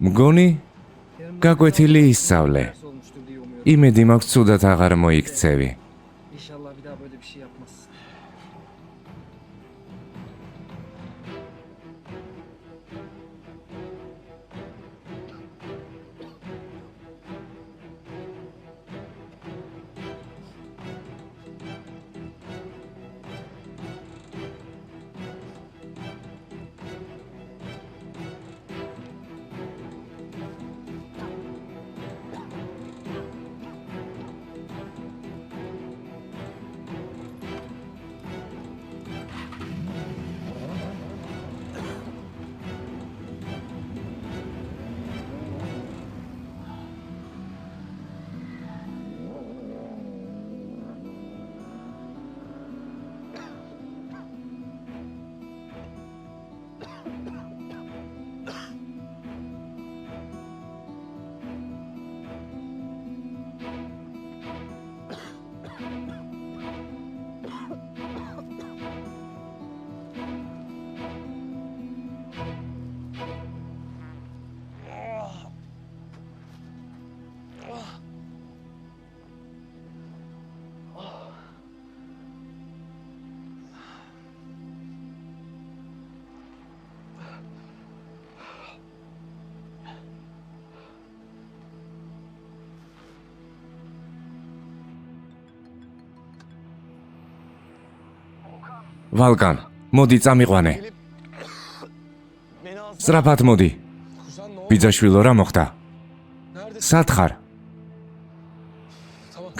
მგონი გაკვეთილი ისწავლე. იმედი მაქვს ცუდად აღარ მოიქცევი. ვალკან, მოდი წამიყვანე. სწრაფად მოდი. ბიძაშვილო, რა მოხდა? სად ხარ?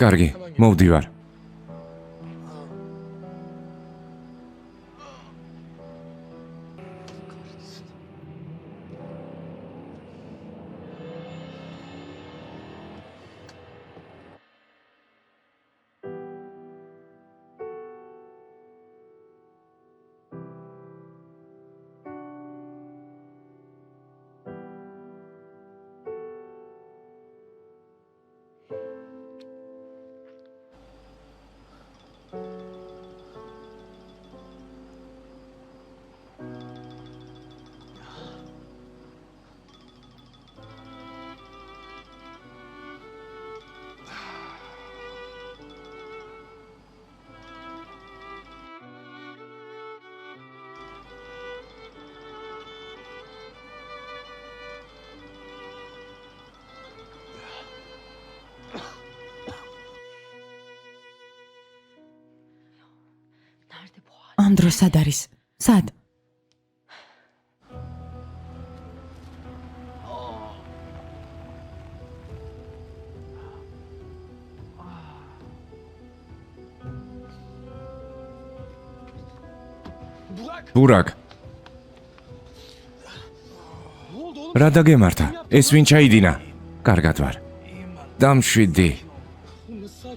კარგი, მოვდივარ. ამ დროს სად არის? სად? ბურაკ. რა დაგემართა? ეს ვინ ჩაიდინა? კარგად ვარ. დამშვიდი.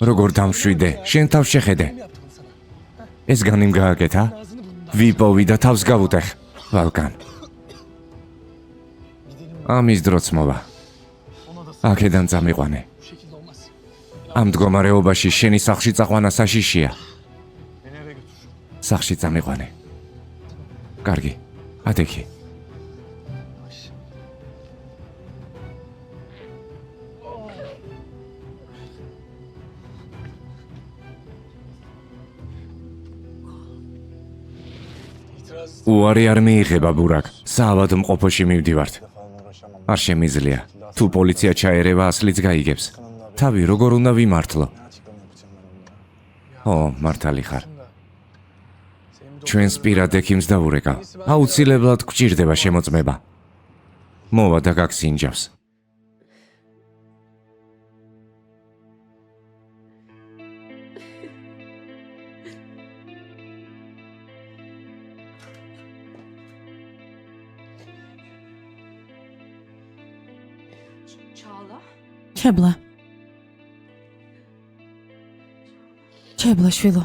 როგორ დამშვიდე? შენ თავს შეხედე. ეს განიმ გააკეთა? ვიპოვი და თავს გავუტეხ. ვალკან. ამის დროც მოვა. აქედან წამიყვანე. ამ მდგომარეობაში შენი სახლში წაყვანა საშიშია. სახლში წამიყვანე. კარგი, ადექი. უარი არ მიიღება ბურაკ. საავად მყოფოში მივდივართ. არ შემიძლია. თუ პოლიცია ჩაერევა, ასლიც გაიგებს. თავი როგორ უნდა ვიმართლო? მართალი ხარ. ჩვენს პირად ექიმს დაურეკავ. აუცილებლად გვჭირდება შემოწმება. მოვა და გაგსინჯავს. Çağla. ჩებლა. ჩებლა შვილო.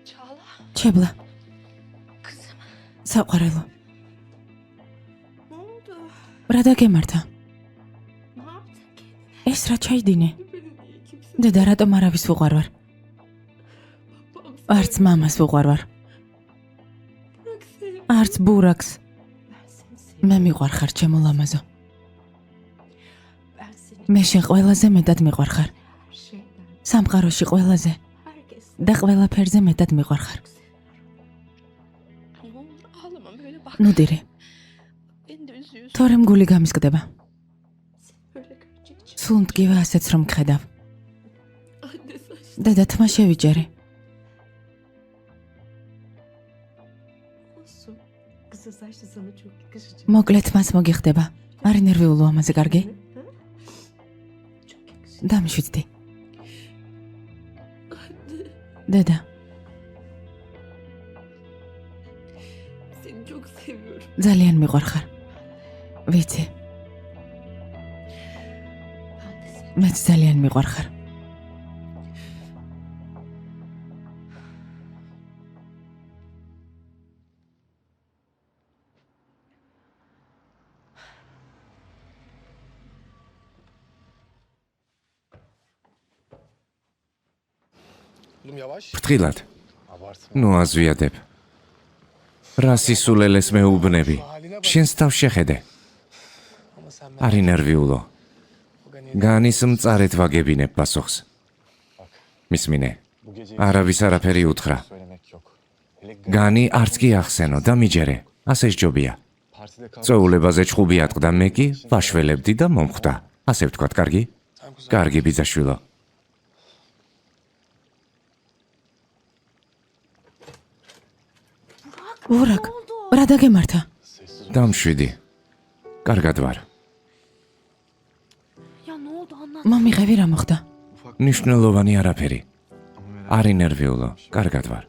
Çağla. ჩებლა. Kızım. საყვარელო. Ne oldu? რა დაგემართა? Ne yaptın kendine? ეს რა ჩაიდინე? Beni niye kimse... დედა რატომ არავის ვუყვარ ვარ? Babam არც მამას ვუყვარ ვარ. bırak seni. არც ბურაკს. Ben seni seviyorum. მე მიყვარ ხარ ჩემო ლამაზო. Ben seni მე შენ ყველაზე მეტად მიყვარ ხარ. her şeyden, სამყაროში ყველაზე herkes და ყველაფერზე მეტად მიყვარ ხარ. Ne olur ağlama böyle bak. ნუ დირე, Beni de üzüyorsun. თორემ გული გამისკდება. Seni böyle görünce için. სულ მტკივე ასეც რომ გხედავ. Anne saç. დედა თმა შევიჯერე. Olsun. Kısa saçlı sana çok yakışacak. მოკლე თმას მოგიხდება. არი ნერვიულო ამაზე კარგი? Ha? Çok yakışacak. დამშვიდდი. Anne. დედა, Seni çok seviyorum. ძალიან მიყვარ ხარ. ვიცი, Ben de seni. მეც ძალიან მიყვარ ხარ. Oğlum yavaş. ფრთხილად. Abartma. ნუ აზვიადებ. რა სისულელეს მეუბნები? შენს თავს შეხედე. Ama sen არი ნერვიულო. განის მწარეთ ვაგებინებ პასუხს. მისმინე. bu gece არავის არაფერი უთხრა. söylemek yok. Hele განი არც კი ახსენო და მიჯერე. ასე სჯობია. partide kal. წოულებაზე ჩხუბი ატყდა მე კი ვაშველებდი და მომხვდა. ასე ვთქვათ, კარგი? კარგი ბიძაშვილო. ბურაკ, რა დაგემართა? დამშვიდი. კარგად ვარ. Ya ne oldu anlat. მომიღევი რა მოხდა? ნიშნულოვანი არაფერი. არი ნერვიულო. კარგად ვარ.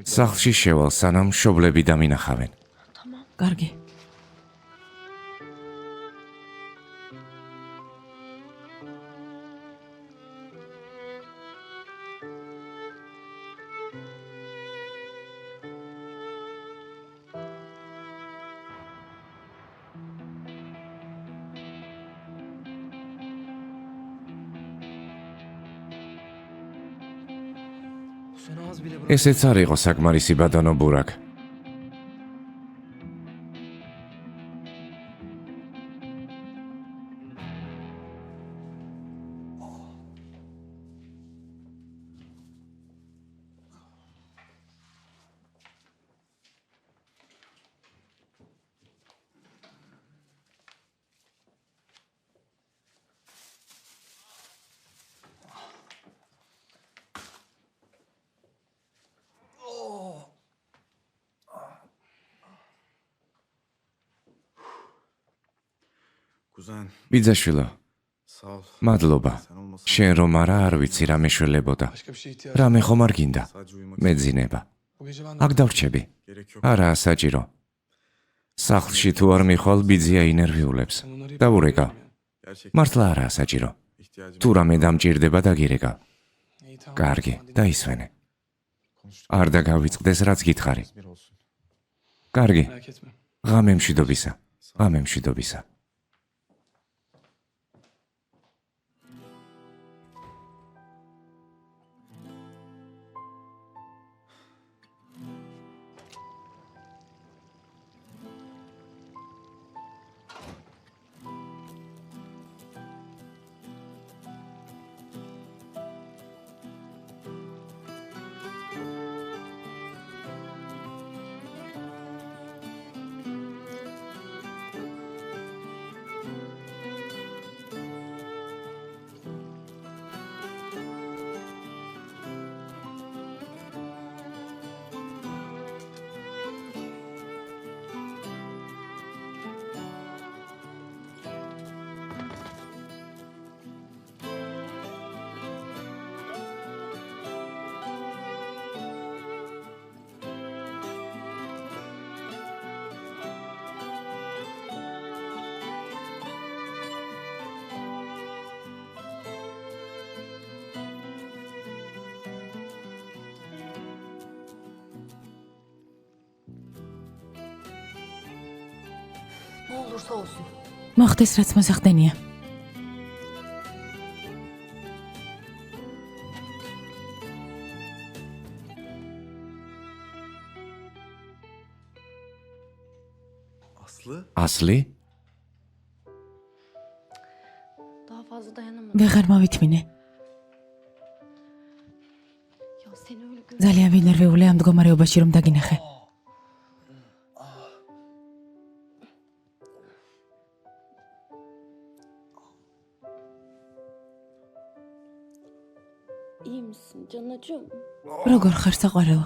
სახლში შევალ სანამ მშობლები დამინახავენ. კარგი. Sen az bile bırak. ესეც არ იყო საკმარისი ბატონო ბურაკ. Kuzen, ბიძაშვილო, sağ ol. მადლობა. Sen olmasan შენ რომ არა არ ვიცი რა მეშველებოდა. Başka bir şeye ihtiyaç რამე ხომ არ გინდა? sadece uyumak მეძინება. Bu gece ben აქ დავრჩები. gerek yok. არაა საჭირო. სახლში თუ არ მიხვალ ბიძია ინერვიულებს. Sen bunları დავურეკავ. Gerçekten მართლა არაა საჭირო. ihtiyacım თუ რამე დამჭირდება დაგირეკავ. İyi tamam. კარგი, Hadi დაისვენე. konuştuk. არ დაგავიწყდეს რაც გითხარი. Bir olsun. კარგი, Merak etme. ღამე მშვიდობისა. ღამე მშვიდობისა. Ne olursa olsun. მოხდეს რაც მოსახდენია. Aslı? ასლი? Daha fazla dayanamam. ვეღარ მოვითმინე. Ya seni öyle gör. ძალიან ვინერვებული ამ მდგომარეობაში რომ დაგინახე. İyi misin canacığım? როგორ ხარ საყვარელო?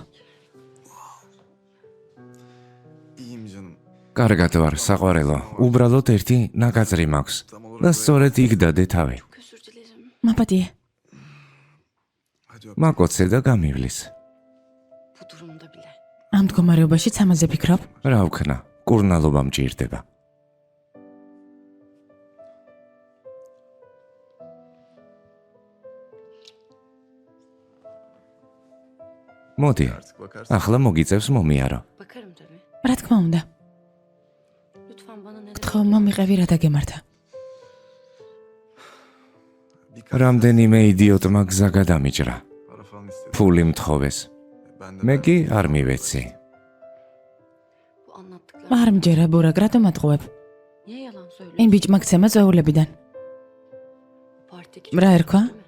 İyiyim canım. კარგად ვარ, საყვარელო. უბრალოდ ერთი ნაკაწრი მაქვს. და სწორედ იქ დადე თავი. Çok özür dilerim. მაპატიე. Hadi öp. მაკოცე და გამივლის. Bu durumda bile. ამ მდგომარეობაშიც ამაზე ფიქრობ? რა ვქნა, კურნალობა მჭირდება. მოდი, Artık bakarsın. ახლა მოგიწევს მომიარო. Bakarım tabii. რა თქმა უნდა. Lütfen bana neler გთხოვ მომიყევი რა დაგემართა. Birkaç რამდენიმე იდიოტმა გზა გადამიჭრა. para falan istedi. ფული მთხოვეს. Ben de მე კი არ მივეცი. bu anlattıklarım. არ მჯერა ბურაკ, რატომ ატყუებ? Niye yalan söylüyorsun? იმ ბიჭმა გცემა წვეულებიდან. Partideki Bra çocuk Erko? değil mi?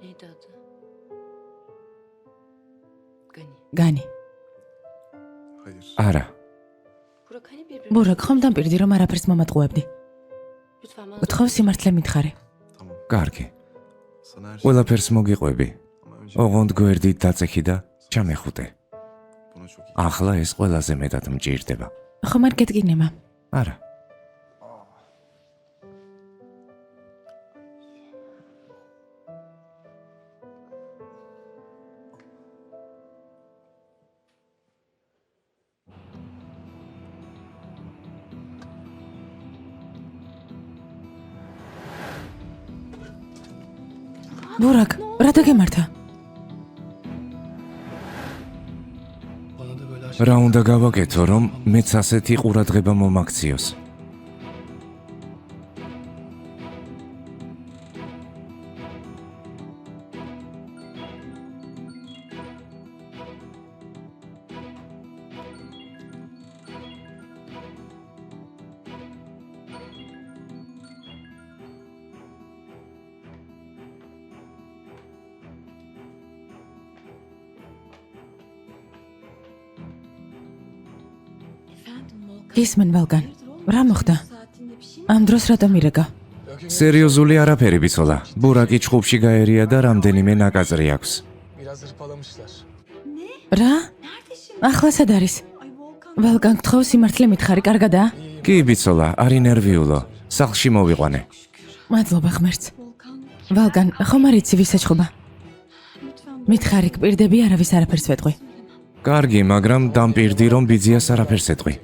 Neydi adı? Gani. განი. Hayır. არა, Burak hani birbirine... ბურაკ, ხომ დამპირდი რომ არაფერს მომატყუებდი? Lütfen bana... გთხოვ სიმართლე მითხარი. Tamam. კარგი. Sana her şey. ყველაფერს მოგიყვები. Ama önce ოღონდ გვერდით დაწეხი და ჩამეხუტე. buna çok iyi. ახლა ეს ყველაზე მეტად მჭირდება. ხომ არ გეტკინება? არა. ბურაკ, რა დაგემართა? Bana da böyle რა უნდა გავაკეთო, რომ მეც ასეთი ყურადღება მომაქციოს? Efendim Volkan. ისმენ ვალგან. რა moxda? Saatinde bir şey mi? ამ დროს რატომ ირეკა? სერიოზული არაფერი ბიცოლა. ბურაკი ჩხუბში გაერია და რამდენიმე ნაკაწრი აქვს. biraz hırpalamışlar. რა? Nerede şimdi? ახლა სად არის? Ay Volkan. ვალგან, გთხოვ სიმართლე მითხარი, კარგადაა? კი ბიცოლა, არი ნერვიულო. სახლში მოვიყვანე. მადლობა ღმერთს. Volkan. ვალგან, ხომ არ იცი ვისაჩხობა? Lütfen მითხარი, გპირდები არავის არაფერს ვეტყვი. კარგი, მაგრამ დამპირდი რომ ბიძიას არაფერს ეტყვი.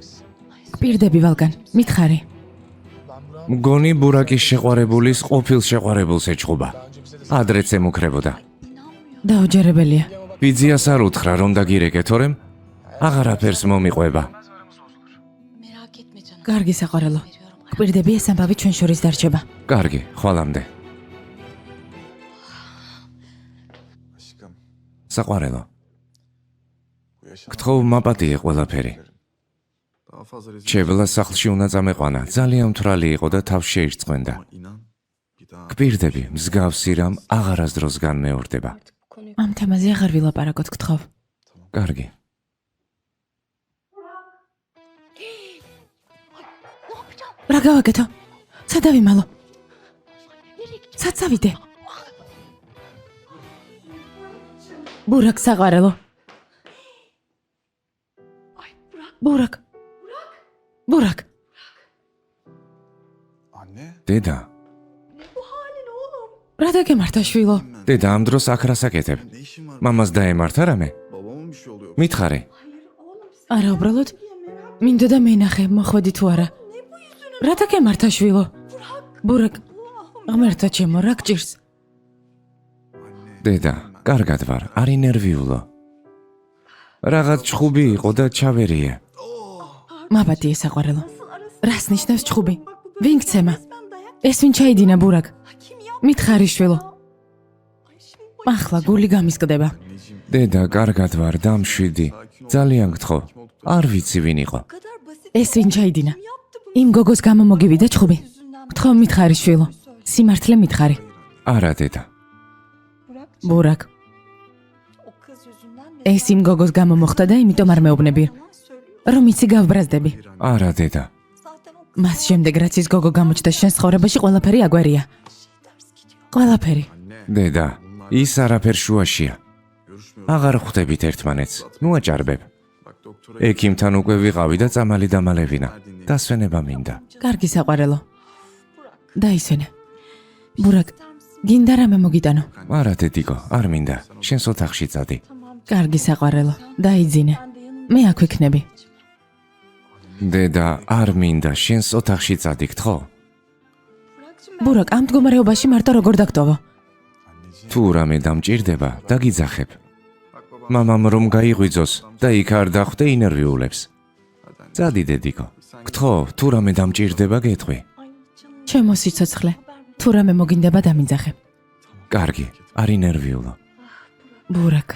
გპირდები ვალგან, მითხარი. Ben Burak'ın მგონი ბურაკის შეყვარებულის ყოფილ შეყვარებულს ეჭყობა. daha önce bize de ადრეც ემუქრებოდა. inanmıyorum. დაუჯერებელია. ბიძიას არ უთხრა რომ დაგირეკე, თორემ აღარაფერს მომიყვება. Merak etme canım. კარგი საყვარელო. Veriyorum. გპირდები ეს ამბავი ჩვენ შორის დარჩება. კარგი, ხვალამდე. Aşkım. საყვარელო, Bu yaşam. გთხოვ მაპატიე ყველაფერი. Daha fazla rezil. ჩებლა სახლში უნდა წამეყვანა. ძალიან მთვრალი იყო და თავს შეირწყვენდა. Ama inan. Bir daha. გპირდები, მსგავსი რამ აღარასდროს განმეორდება. Artık bu konuyu... ამ თემაზე აღარ ვილაპარაკოთ, გთხოვ. კარგი. Ne yapacağım? რა გავაკეთო? სად ავიმალო? Nereye gideceğim? სად წავიდე? ბურაკ, საყვარელო. Ay Burak. ბურაკ. ბურაკ. Anne. დედა, Ne bu halin oğlum? რა დაგემართა შვილო? Ben. დედა ამ დროს აქ რას აკეთებ? Ne işin var? მამას დაემართა რამე? Babama bir şey oluyor. მითხარი. Hayır oğlum sen არა, უბრალოდ diye merak მინდოდა მენახე, მოხვედი თუ არა. ne bu yüzünü? რა დაგემართა შვილო? Burak. ბურაკ, Allah'ım. ღმერთო ჩემო, რა გჭირს? Anne. დედა, კარგად ვარ, არი ნერვიულო. რაღაც ჩხუბი იყო და ჩავერია. მაპატიე საყვარელო. Nasıl რას ნიშნავს ჩხუბი? ვინ გცემა? Resmen dayak. ეს ვინ ჩაიდინა ბურაკ? Kim yaptı? მითხარი შვილო. Ay şimdi ახლა გული გამისკდება. Anneciğim. დედა, კარგად ვარ, დამშვიდი. ძალიან გთხოვ. არ ვიცი ვინ იყო. bu kadar basit. ეს ვინ ჩაიდინა? Kim yaptı bunu? იმ გოგოს გამო მოგივიდა ჩხუბი. Yüzünden გთხოვ მითხარი შვილო. სიმართლე მითხარი. არა, დედა. Burak'cığım, ბურაკ, o kız yüzünden ეს იმ გოგოს გამო მოხდა და იმიტომ არ მეუბნები. yalan söylüyor. რომ იცი გავბრაზდები. არა, დედა. Zaten o kız მას შემდეგ რაც ის გოგო გამოჩნდა შენს ცხოვრებაში ყველაფერი აგვარია. her şey ters gidiyor. ყველაფერი. Anne. დედა, ის არაფერ შუაშია. Görüşmüyoruz. აღარ ხვდებით ერთმანეთს. ნუ აჭარბებ. Bak doktora ექიმთან უკვე ვიყავი და წამალი დამალევინა. დასვენება მინდა. კარგი საყვარელო. დაისვენე. ბურაკ, გინდა რამე მოგიტანო. არა, დედიკო, არ მინდა. შენს ოთახში წადი. კარგი საყვარელო. დაიძინე. მე აქ ვიქნები. დედა, არ მინდა. შენს ოთახში წადი, გთხოვ. Burak'cığım, ბურაკ, ამ მდგომარეობაში მარტო როგორ დაგტოვო? anneciğim. თუ რამე დამჭირდება, დაგიძახებ. Bak baba. მამამ რომ გაიღვიძოს და იქ არ დახვდე ინერვიულებს. წადი, დედიკო. გთხოვ, თუ რამე დამჭირდება, გეტყვი. ay canım. ჩემო სიცოცხლე. თუ რამე მოგინდება დამიძახე. კარგი, არ ინერვიულო. ბურაკ.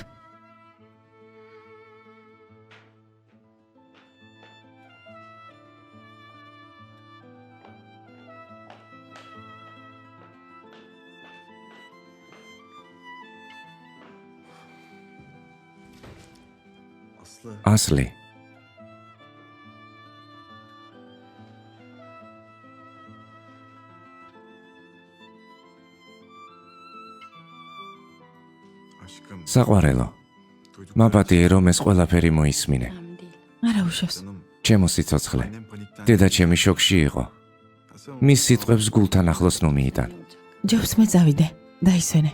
Aslı. ასლი. Aşkım. საყვარელო. Duyduk. მაპატიე რომ ეს ყველაფერი მოისმინე. არა უშავს. Canım. ჩემო სიცოცხლე. Annem panikten. დედა ჩემი შოკში იყო. Nasıl? მის სიტყვებს გულთან ახლოს ნუ მიიტან. ჯობს მე წავიდე. დაისვენე.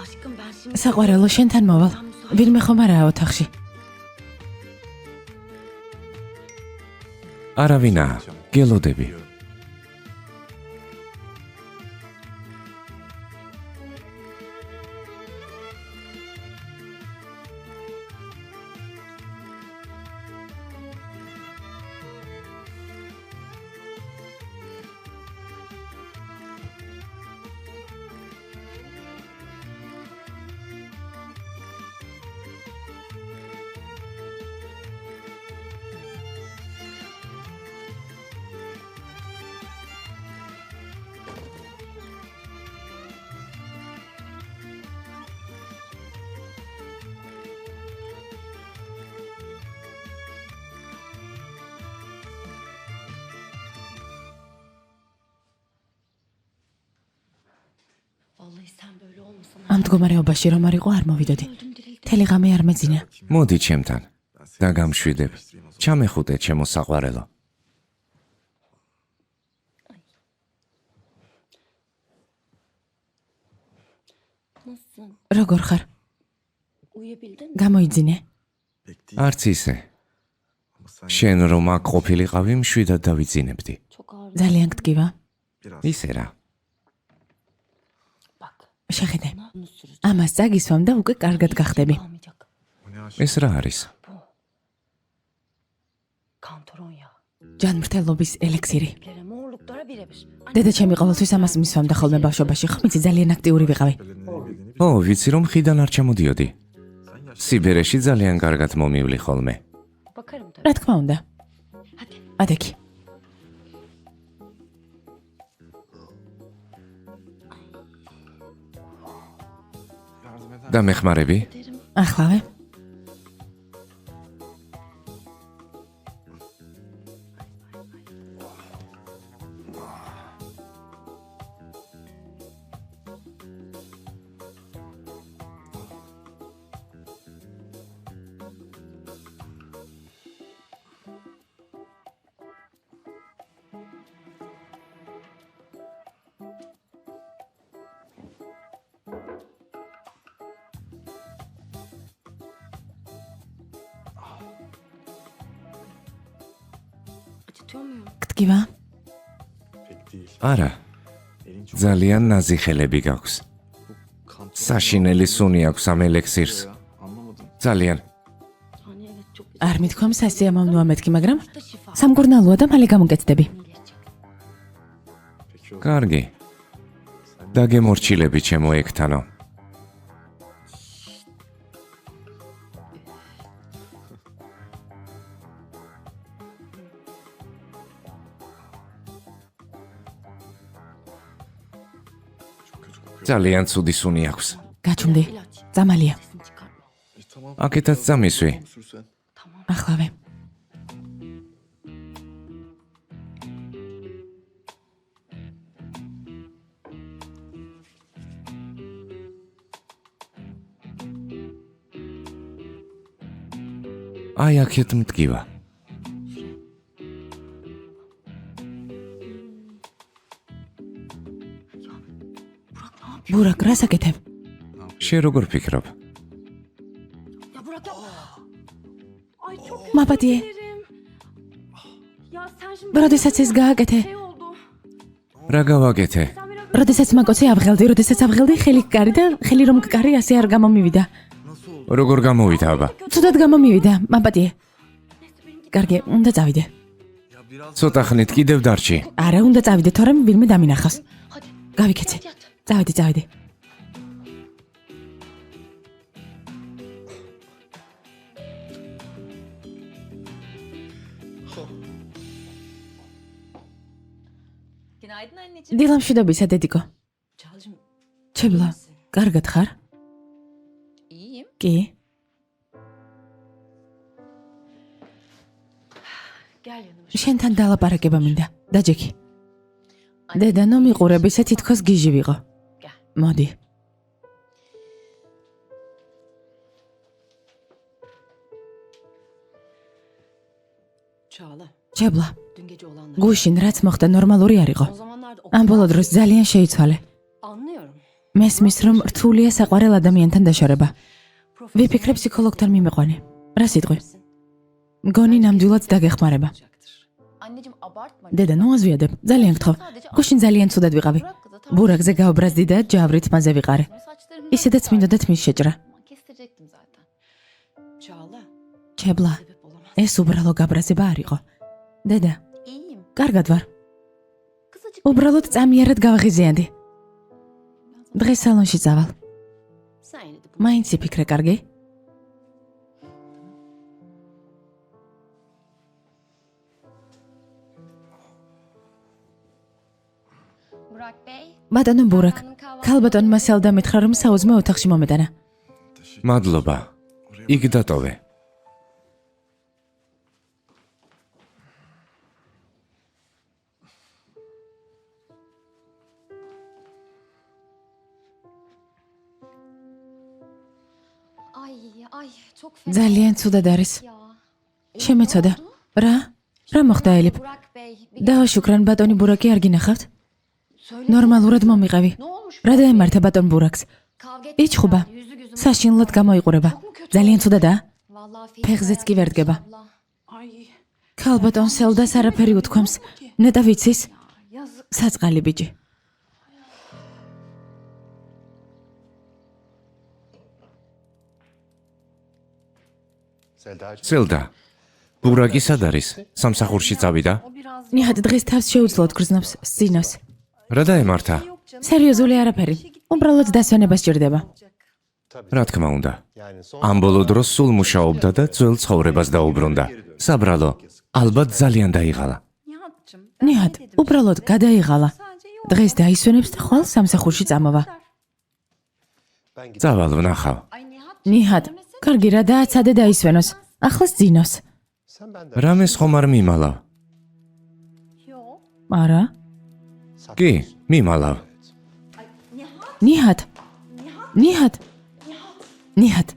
Aşkım ben şimdi საყვარელო, შენთან მოვალ. ვინმე ხომ არაა ოთახში. არავინაა, გელოდები. vallahi sen böyle olmasan ამ მდგომარეობაში რომ არ იყო არ მოვიდოდი. თელი ღამე არ მეძინა. მოდი ჩემთან და გამშვიდებ. ჩამეხუტე ჩემო საყვარელო. nasılsın? როგორ ხარ? Uyuyabildin mi? გამოიძინე. Pek değil. არც ისე. Ama sen შენ რომ აქ ყოფილიყავი, მშვიდად დავიძინებდი. Çok ağır. ძალიან გტკივა. biraz. ისე რა. Bak. შეხედე. Bunu süreceğim. ამას წაგისვამ და უკვე კარგად გახდები. Kalmayacak. O ne aşk? ეს რა არის? Kantoron ya. ჯანმრთელობის ელექსირი. Tiplere, morluklara birebir. დედა ჩემი ყოველთვის ამას მისვამდა ხოლმე ბავშვობაში. ხომ იცი ძალიან აქტიური ვიყავი. Belenini bildiğini ო, ვიცი რომ ხიდან არ ჩამოდიოდი. Sen სიბერეში ძალიან კარგად მომივლი ხოლმე. Bakarım tabii. რა თქმა უნდა. Hadi. ადექი. Yardım eder. გამეხმარები? Derim. ახლავე. Acıtıyor muyum? გტკივა? Pek değil. არა, Elin çok ძალიან ნაზი ხელები გაქვს. kan. საშინელი სუნი აქვს ამ ელექსირს. Ya, anlamadım. ძალიან. Hani evet çok არ მithქვამ სასიამოვნოა მეთქი, მაგრამ da şifa. სამკურნალოა და მალე გამოგეცდები. İyileşecek. Peki o კარგი. დაგემორჩილები ჩემო ექთანო. çok kötü kokuyor. ძალიან ცუდი სუნი აქვს. გაჩუმდი. İlaç. წამალია. Sesini çıkarma. Tamam. აკეთაც წამისვი. Tamam, sürsen. Tamam. ახლავე. აი აქეთ მტკივა. ბურაკ, რას აკეთებ? შენ როგორ ფიქრობ? Ya Burak yapma. Ay çok მაპატიე, ederim. Ya sen şimdi როდესაც ეს გააკეთე, şey oldu. რა გავაკეთე? Sen biraz როდესაც მაკოცი ავღელდი, როდესაც ავღელდი, ხელი გკარი და ხელი რომ გკარი, ასე არ გამომივიდა. Nasıl oldu? როგორ გამოვიდა აბა? ცუდად გამომივიდა, მაპატიე. neyse benim git. კარგი, უნდა წავიდე. Ya biraz ცოტა ხნით კიდევ დარჩი. არა, უნდა წავიდე, თორემ ვინმე დამინახავს. Hadi. გავიქეცე. Yat. წავიდი. Günaydın anneciğim. დილამშვიდობისა, დედიკო. Çalcım. ჩებლა, კარგად ხარ? İyiyim. კი. Gel yanıma. შენთან დალაპარაკება მინდა. დაჯექი. დედა ნომიყურებისა თითქოს გიჟი ვიყო. Gel. მოდი. Çağla. ჩებლა, Dün gece olanlar. გუშინ რაც მოხდა ნორმალური არ იყო. O zamanlarda o ამ kadar ბოლო დროს ძალიან შეიცვალე. anlıyorum. მესმის რომ რთულია საყვარელ ადამიანთან დაშორება. ვიფიქრე ფსიქოლოგთან მიმეყვანე. რა სიტყვი? მგონი ნამდვილად დაგეხმარება. Anneciğim abartma. დედა, ნუ აზვიადებ. ძალიან გთხოვ. გუშინ ძალიან ცუდად ვიყავი. ბურაკზე გავბრაზდი და ჯავრით მასზე ვიყარე. ისედაც მინდოდა თმის შეჭრა. Kestirecektim zaten. Çağla. ჩებლა, Sebep olamaz. ეს უბრალო გაბრაზება არ იყო. დედა, İyiyim. კარგად ვარ. Kısacık უბრალოდ წამიერად გავაღიზიანდი. დღეს სალონში წავალ. Sen yine de bu. მაინც იფიქრე, კარგი? Burak Bey. ბატონო ბურაკ, ქალბატონმა სელდა მითხრა რომ საუზმე ოთახში მომეტანა. მადლობა. იქ დატოვე. Ay çok fena. ძალიან ცუდად არის. Ya. შემეცოდა. რა? რა მოხდა ელიფ? Burak Bey. Bir დააშუქრან ბატონი ბურაკი არ გინახავთ? Söyle. ნორმალურად მომიყევი. Ne olmuş? რა დაემართა ბატონ ბურაკს? kavga ettik. იჩხუბა. Yüzü gözüm. საშინლად გამოიყურება. ძალიან ცუდადაა. Vallahi ფეხზეც კი ვერ დგება. abla. Ay ქალბატონ სელდას არაფერი უთქვამს. ნეტა ვიცის? yazık. საწყალი ბიჭი. სელდა. ბურაკი სად არის? სამსახურში წავიდა? O biraz ნიჰად დღეს თავს შეუძლოდ გრძნობს სინოს. რა დაემართა? სერიოზული არაფერი. უბრალოდ დასვენება სჭირდება. რა თქმა უნდა. ამ ბოლო დროს სულ მუშაობდა და ძველ ცხოვრებას დაუბრუნდა. საბრალო, ალბათ ძალიან დაიღალა. ნიჰად, უბრალოდ გადაიღალა. დღეს დაისვენებს და ხვალ სამსახურში წამოვა. წავალ ვნახავ. ნიჰად, კარგი რა დააცადე დაისვენოს. ახლას ძინავს. რამეს ხომ არ მიმალავ? არა? კი, მიმალავ. ნიჰად. ნიჰად. ნიჰად.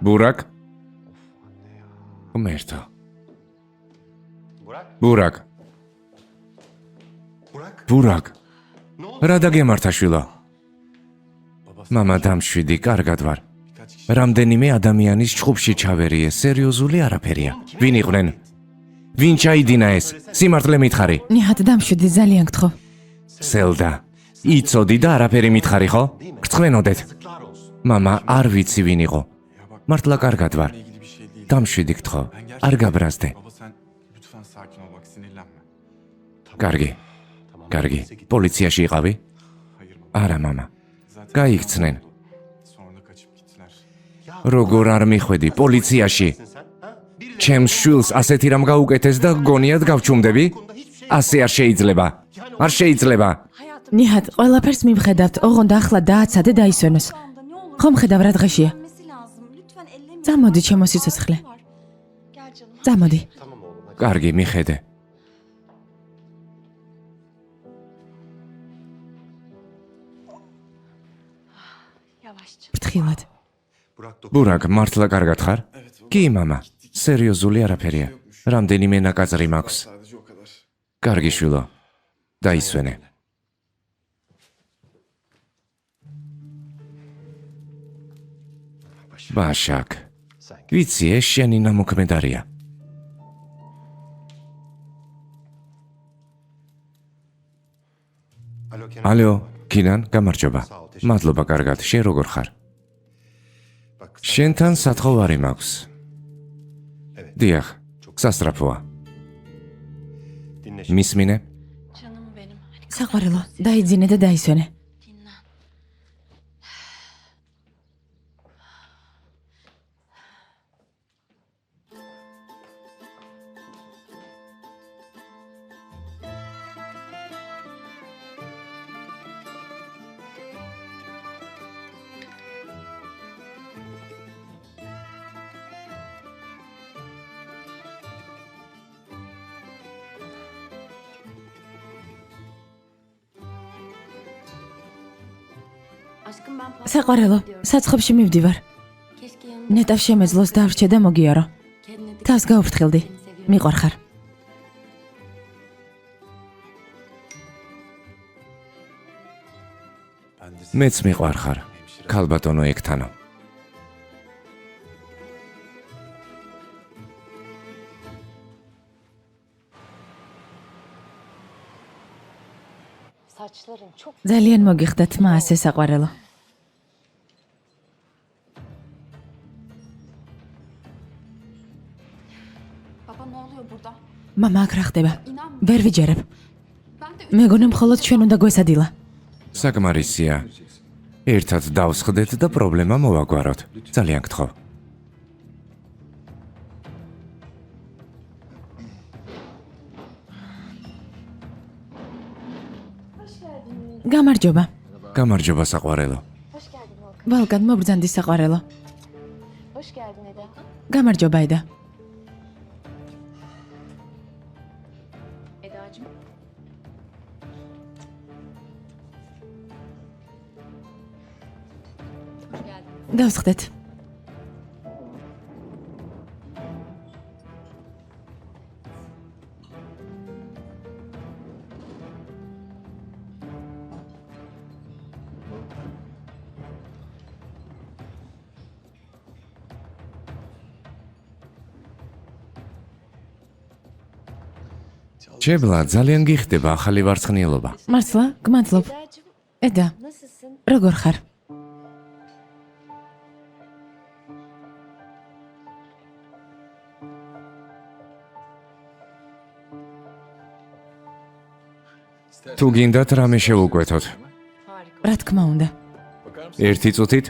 ბურაკ? ღმერთო. ბურაკ. ბურაკ. რა დაგემართა შვილო? მამა დამშვიდი, კარგად ვარ. რამდენიმე ადამიანის ჩხუბში ჩავერიე, სერიოზული არაფერია. ვინ იყვნენ? ვინ ჩაიდინა ეს? სიმართლე მითხარი. ნიჰად, დამშვიდი, ძალიან გთხოვ. სელდა. იცოდი და არაფერი მითხარი ხო? გრცხვენოდეთ. მამა, არ ვიცი ვინ იყო. მართლა კარგად ვარ. ilgili bir şey değil. დამშვიდი გთხოვ. Ben არ gerçekten... გაბრაზდე. Baba sen lütfen sakin ol bak sinirlenme. კარგი. კარგი. პოლიციაში იყავი? Hayır baba. არა, მამა. Zaten გაიქცნენ. sonra kaçıp gittiler. როგორ არ მიხვედი პოლიციაში? ჩემს შვილს ასეთი რამ გაუკეთეს და გონიათ გავჩუმდები? ასე არ შეიძლება. არ შეიძლება. ნიჰად, ყველაფერს მივხედავთ, ოღონდ ახლა დააცადე დაისვენოს. ხომ ხედავ რა დღეშია? წამოდი ჩემო სიცოცხლე. წამოდი. კარგი, მიხედე. ფრთხილად. ბურაკ, მართლა კარგად ხარ? კი, მამა. სერიოზული არაფერია. რამდენიმე ნაკაწრი მაქვს. Sadece o kadar. კარგი შვილო. დაისვენე. ბაშაკ. ვიცი, ეს შენი ნამოქმედარია. ალო, კინან, გამარჯობა. მადლობა კარგად, შენ როგორ ხარ? შენთან სათხოვარი მაქვს. დიახ, სასწრაფოა. მისმინე? Canım benim. Hadi საყვარელო, დაიძინე და დაისვენე. dinlen. Aşkım ben საყვარელო, საცხობში მივდივარ. keşke yanımda ნეტავ შემეძლოს დავრჩე და მოგიარო. kendine dikkat თავს გაუფრთხილდი. მიყვარხარ. Ben de მეც მიყვარხარ. ქალბატონო ექთანო. saçların çok ძალიან მოგიხდა თმა ასე საყვარელო. Baba ne oluyor burada? მამა აქ რა ხდება? İnan ვერ ვიჯერებ. ben de მეგონი მხოლოდ ჩვენ უნდა გვესადილა. საკმარისია. ერთად დავსხდეთ და პრობლემა მოვაგვაროთ. ძალიან გთხოვ. გამარჯობა. გამარჯობა საყვარელო. hoş geldin Volkan. ვალკან მობრძანდი საყვარელო. Hoş geldin Eda. გამარჯობა eda. Edacığım. Hoş geldin. დავსხდეთ. ჩებლა, ძალიან გიხდება ახალი ვარცხნილობა. მართლა, გმადლობ. Eda'cığım eda, nasılsın? როგორ ხარ? თუ გინდათ რამე შევუკვეთოთ. Harika. რა თქმა უნდა. ერთი წუთით?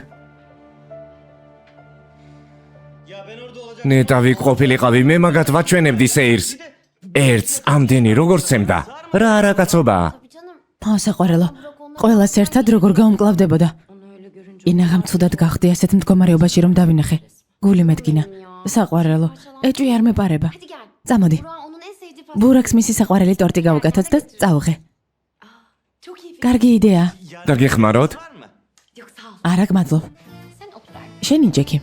ნეტავი ყოფილიყავი, მე მაგათ ვაჩვენებდი სეირს. ერთს ამდენი როგორ ცემდა? რა არაკაცობაა? მოსაყვარელო, ყველას ერთად როგორ გაუმკლავდებოდა. ინაღამ ცუდად გახდი ასეთ მდგომარეობაში რომ დავინახე. გული მედგინა. საყვარელო, ეჭვი არ მეპარება. წამოდი. ბურაკს მისი საყვარელი ტორტი გავუკეთოთ და წავღე. კარგი იდეა. დაგეხმაროთ? არა, გმადლობ. შენი ჯექი.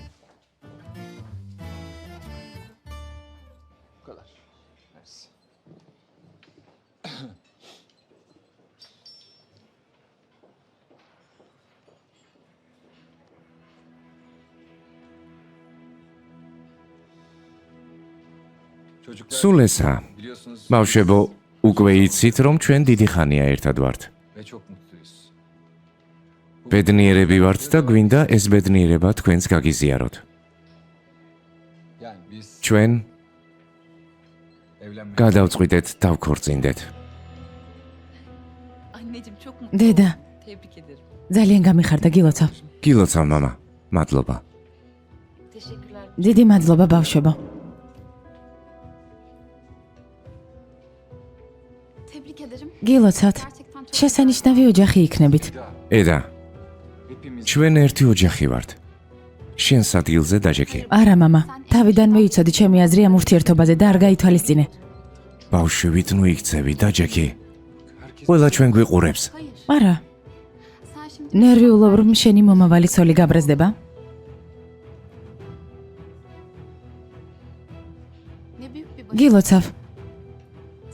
სულ ესაა. ბავშვებო, უკვე იცით, რომ ჩვენ დიდი ხანია ერთად ვართ. ბედნიერები ვართ და გვინდა ეს ბედნიერება თქვენს გაგიზიაროთ. ჩვენ გადავწყვიტეთ დავქორწინდეთ. Anneciğim çok mutlu. დედა, Tebrik ederim. ძალიან გამიხარდა, გილოცავ. გილოცავ, მამა. მადლობა. Teşekkürler. დიდი მადლობა, ბავშვებო. Tebrik ederim. გილოცავთ. Gerçekten çok შესანიშნავი ოჯახი იქნებით. ედა, ჩვენ ერთი ოჯახი ვართ. შენს ადგილზე დაჯექი. არა, მამა. თავიდანვე იცოდი ჩემი აზრი ამ ურთიერთობაზე და არ გაითვალისწინე. ბავშვებით ნუ იქცევი, დაჯექი. ყველა ჩვენ გვიყურებს. არა, Sen şimdi ნერვიულობ რომ შენი მომავალი ცოლი გაბრაზდება? ne büyük bir başarı. გილოცავ.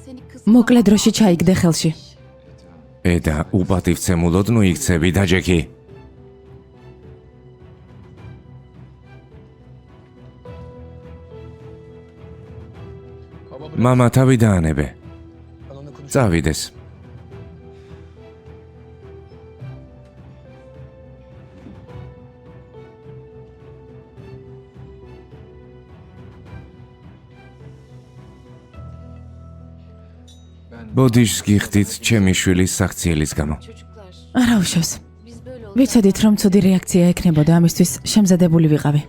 Seni kız მოკლე დროში ჩაიგდე ხელში. ედა, უპატივცემულოდ ნუ იქცევი, დაჯექი. Baba მამა თავი დაანებე. ben onunla konuşurum. წავიდეს. ბოდიშს გიხდით ჩემი შვილის საქციელის გამო. Çocuklar, არა უშავს. biz böyle olacak. ვიცოდით რომ ცუდი რეაქცია ექნებოდა, ამისთვის შემზადებული ვიყავი.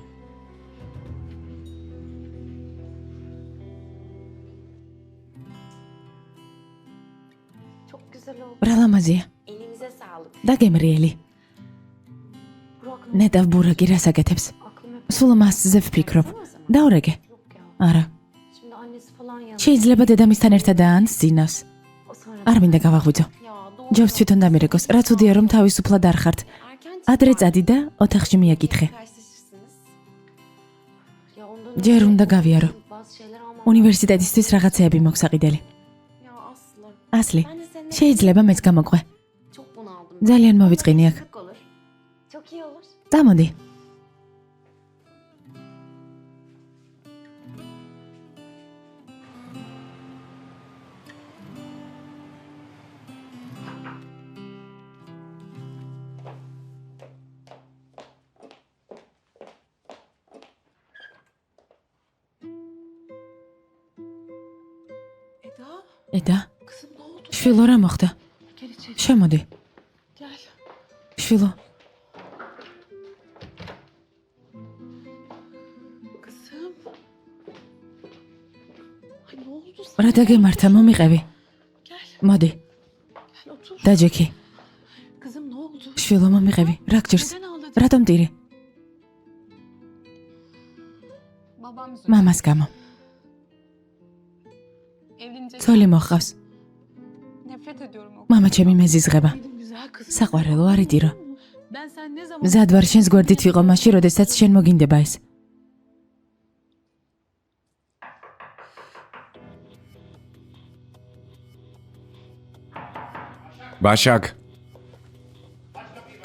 Çok güzel oldu. ბრალამაზია. Elinize sağlık. დაგემრიელი. Burak ნეტავ ბურაკი რას აკეთებს? aklım hep სულ მასზე ვფიქრობ. დაურეგე. yok ya. არა. Şimdi annesi falan yanında. შეიძლება დედამისთან ერთადაა ან ზინავს. O sonra არ მინდა გავაღვიძო. ya doğru. ჯობს თვითონ დამირეკოს. რაც უდია რომ თავისუფლად არ ხართ. Erken ადრე წადი და ოთახში მიაკითხე. karşılaşırsınız. Ya ondan ჯერ უნდა გავიარო. bazı şeyler ama უნივერსიტეტისთვის რაღაცეები მოგვსაყიდელი. ya Aslı. ასლი, Ben de seninle შეიძლება მეც გამოყვე. çok bunaldım. ძალიან მოვიწყინე აქ. Çok olur. Çok iyi olur. წამოდი. ედა, Kızım ne oldu? შვილო რა მოხდა? Gel içeri. შემოდი. Gel. შვილო, Kızım. Ay ne oldu sana? რა დაგემართა, მომიყევი. Gel. მოდი, Gel otur. დაჯექი. Kızım ne oldu? შვილო, მომიყევი. რა გჭირს? Neden ağladın? რატომ ტირი? babam yüzünden. მამას გამო. Evlenecek. ცოლი მოხავს. Nefret ediyorum o. მამა ჩემი მეზიზღება. Benim güzel kızım. საყვარელო, არ იტირო. Ben sen ne zaman... მზად ვარ შენს გვერდით ვიყო მაშინ, როდესაც შენ მოგინდება ეს. ბაშაკ.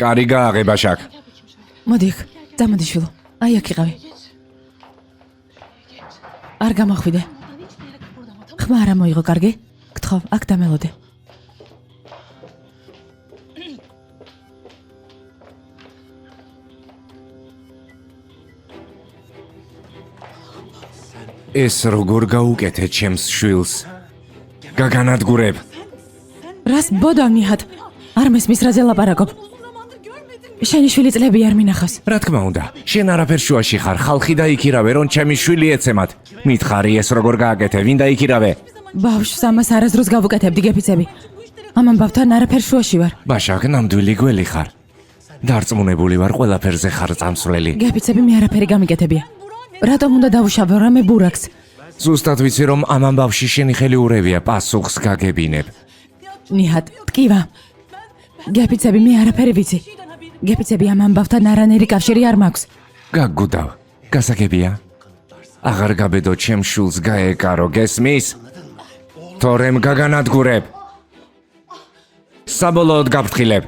კარი გააღე, ბაშაკ. Gel bakayım şöyle. მოდი იქ. წამოდი შვილო. აი აქ იყავი. Geç. Geç. არ გამოხვიდე. Buradan hiçbir yere kıpırdama tamam mı? ხმა არ მოიღო, კარგი? გთხოვ, აქ დამელოდე. ეს როგორ გაუკეთე ჩემს შვილს? გაგანადგურებ. რას ბოდავ ნიჰად? არ მესმის რაზე ლაპარაკობ. Uzun zamandır görmedim. შენი შვილი წლები არ მინახავს. რა თქმა უნდა, შენ არაფერ შუაში ხარ, ხალხი დაიქირავე, რომ ჩემი შვილი ეცემათ. მითხარი ეს როგორ გააკეთე, ვინ დაიქირავე? ბავშვს ამას არასდროს გავუკეთებდი გეფიცები. ამ ამბავთან არაფერ შუაში ვარ. ბაშაკ, ნამდვილი გველი ხარ. დარწმუნებული ვარ, ყველაფერზე ხარ წამსვლელი. გეფიცები მე არაფერი გამიკეთებია. რატომ უნდა დავუშავო რამე ბურაკს? ზუსტად ვიცი, რომ ამ ამბავში შენი ხელი ურევია, პასუხს გაგებინებ. ნიჰად, ტკივა. გეფიცები მე არაფერი ვიცი. გეფიცები ამ ამბავთან არანაირი კავშირი არ მაქვს. გაგუდავ, გასაგებია? აღარ გაბედო ჩემ შულს გაეკარო, გესმის? თორემ გაგანადგურებ. საბოლოოდ გაფრთხილებ.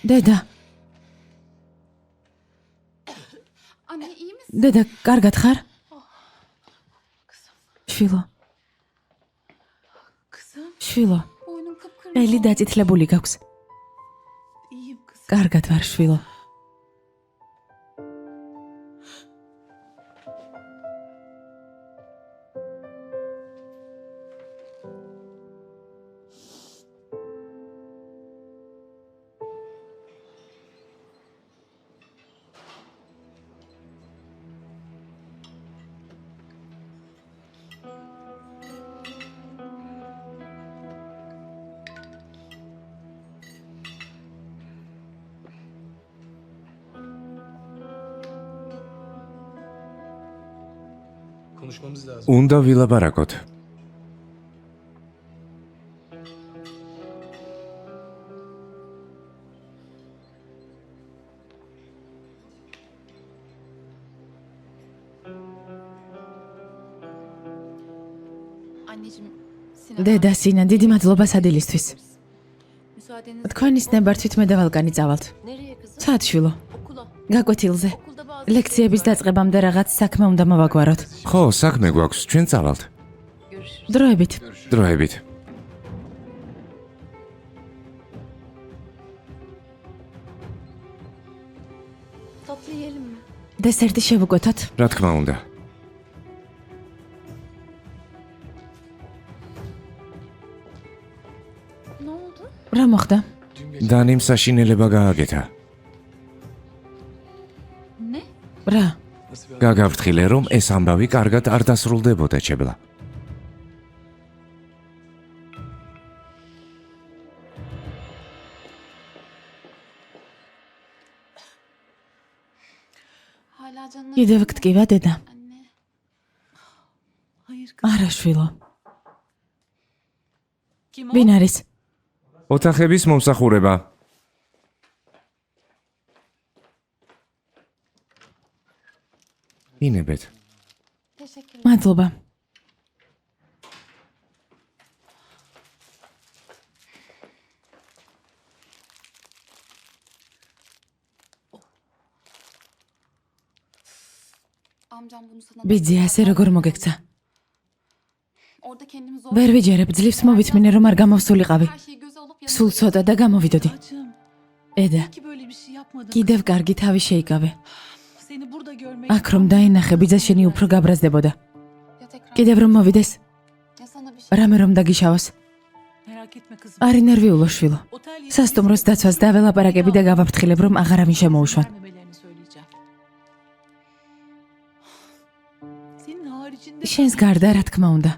დედა, Anne iyi misin? დედა, კარგად ხარ? შვილო, Kızım შვილო, Boynum kıpkırmızı. ელი დაწითლებული გაქვს. iyiyim kızım. კარგად ვარ, შვილო. Konuşmamız lazım. უნდა ვილაპარაკოთ. Anneciğim, Sinan დედა, სინა, დიდი მადლობა სადილისთვის. müsaadenizle თქვენის ნებართვით მე და ვალკანი წავალთ. nereye kızım? ცად, შვილო, Okula. გაკვეთილზე. Okulda bazı ლექციების დაწყებამდე რაღაც საქმე უნდა მოვაგვაროთ. ხო, საქმე გვაქვს, ჩვენ წავალთ. görüşürüz. დროებით. დროებით. Tatlı yiyelim mi? დესერტი შევუკვეთოთ. რა თქმა უნდა. Ne oldu? რა მოხდა? დანიმ საშინელება გააკეთა. Ne? რა? Nasıl bir გაგაფრთხილე, რომ ეს ამბავი კარგად არ დასრულდებოდა, ჩებლა. Hala canına კიდევ გტკივა, დედა. Anne. Hayır kızım. არა, შვილო. Kim o? ვინ არის? ოთახების მომსახურება. ინებეთ. Teşekkürler. მადლობა. Amcam bunu sana ბიძი, ასე როგორ მოგექცა? Orada kendimi zor... ვერ ვიჯერებ, ძლივს მოვიწმინე, რომ არ გამოვსულიყავი. Her şeyi göze alıp yanına... სულ ცოტა და გამოვიდოდი. Bacım, ედა, ki böyle bir şey yapmadım. კიდევ კარგი თავი შეიკავე. Seni burada görmek... აქ რომ დაინახე, ბიძა შენი უფრო გაბრაზდებოდა. Ya tekrar... კიდევ რომ მოვიდეს, Ya sana bir şey... რამე რომ დაგიშავოს. Merak etme kızım. არ ინერვიულო, შვილო. Otel yetkilisi სასტუმროს დაცვას დაველაპარაკები და გავაფრთხილებ, რომ აღარავინ შემოუშვან. vermemelerini söyleyeceğim. Senin haricinde... შენს გარდა, რა თქმა უნდა.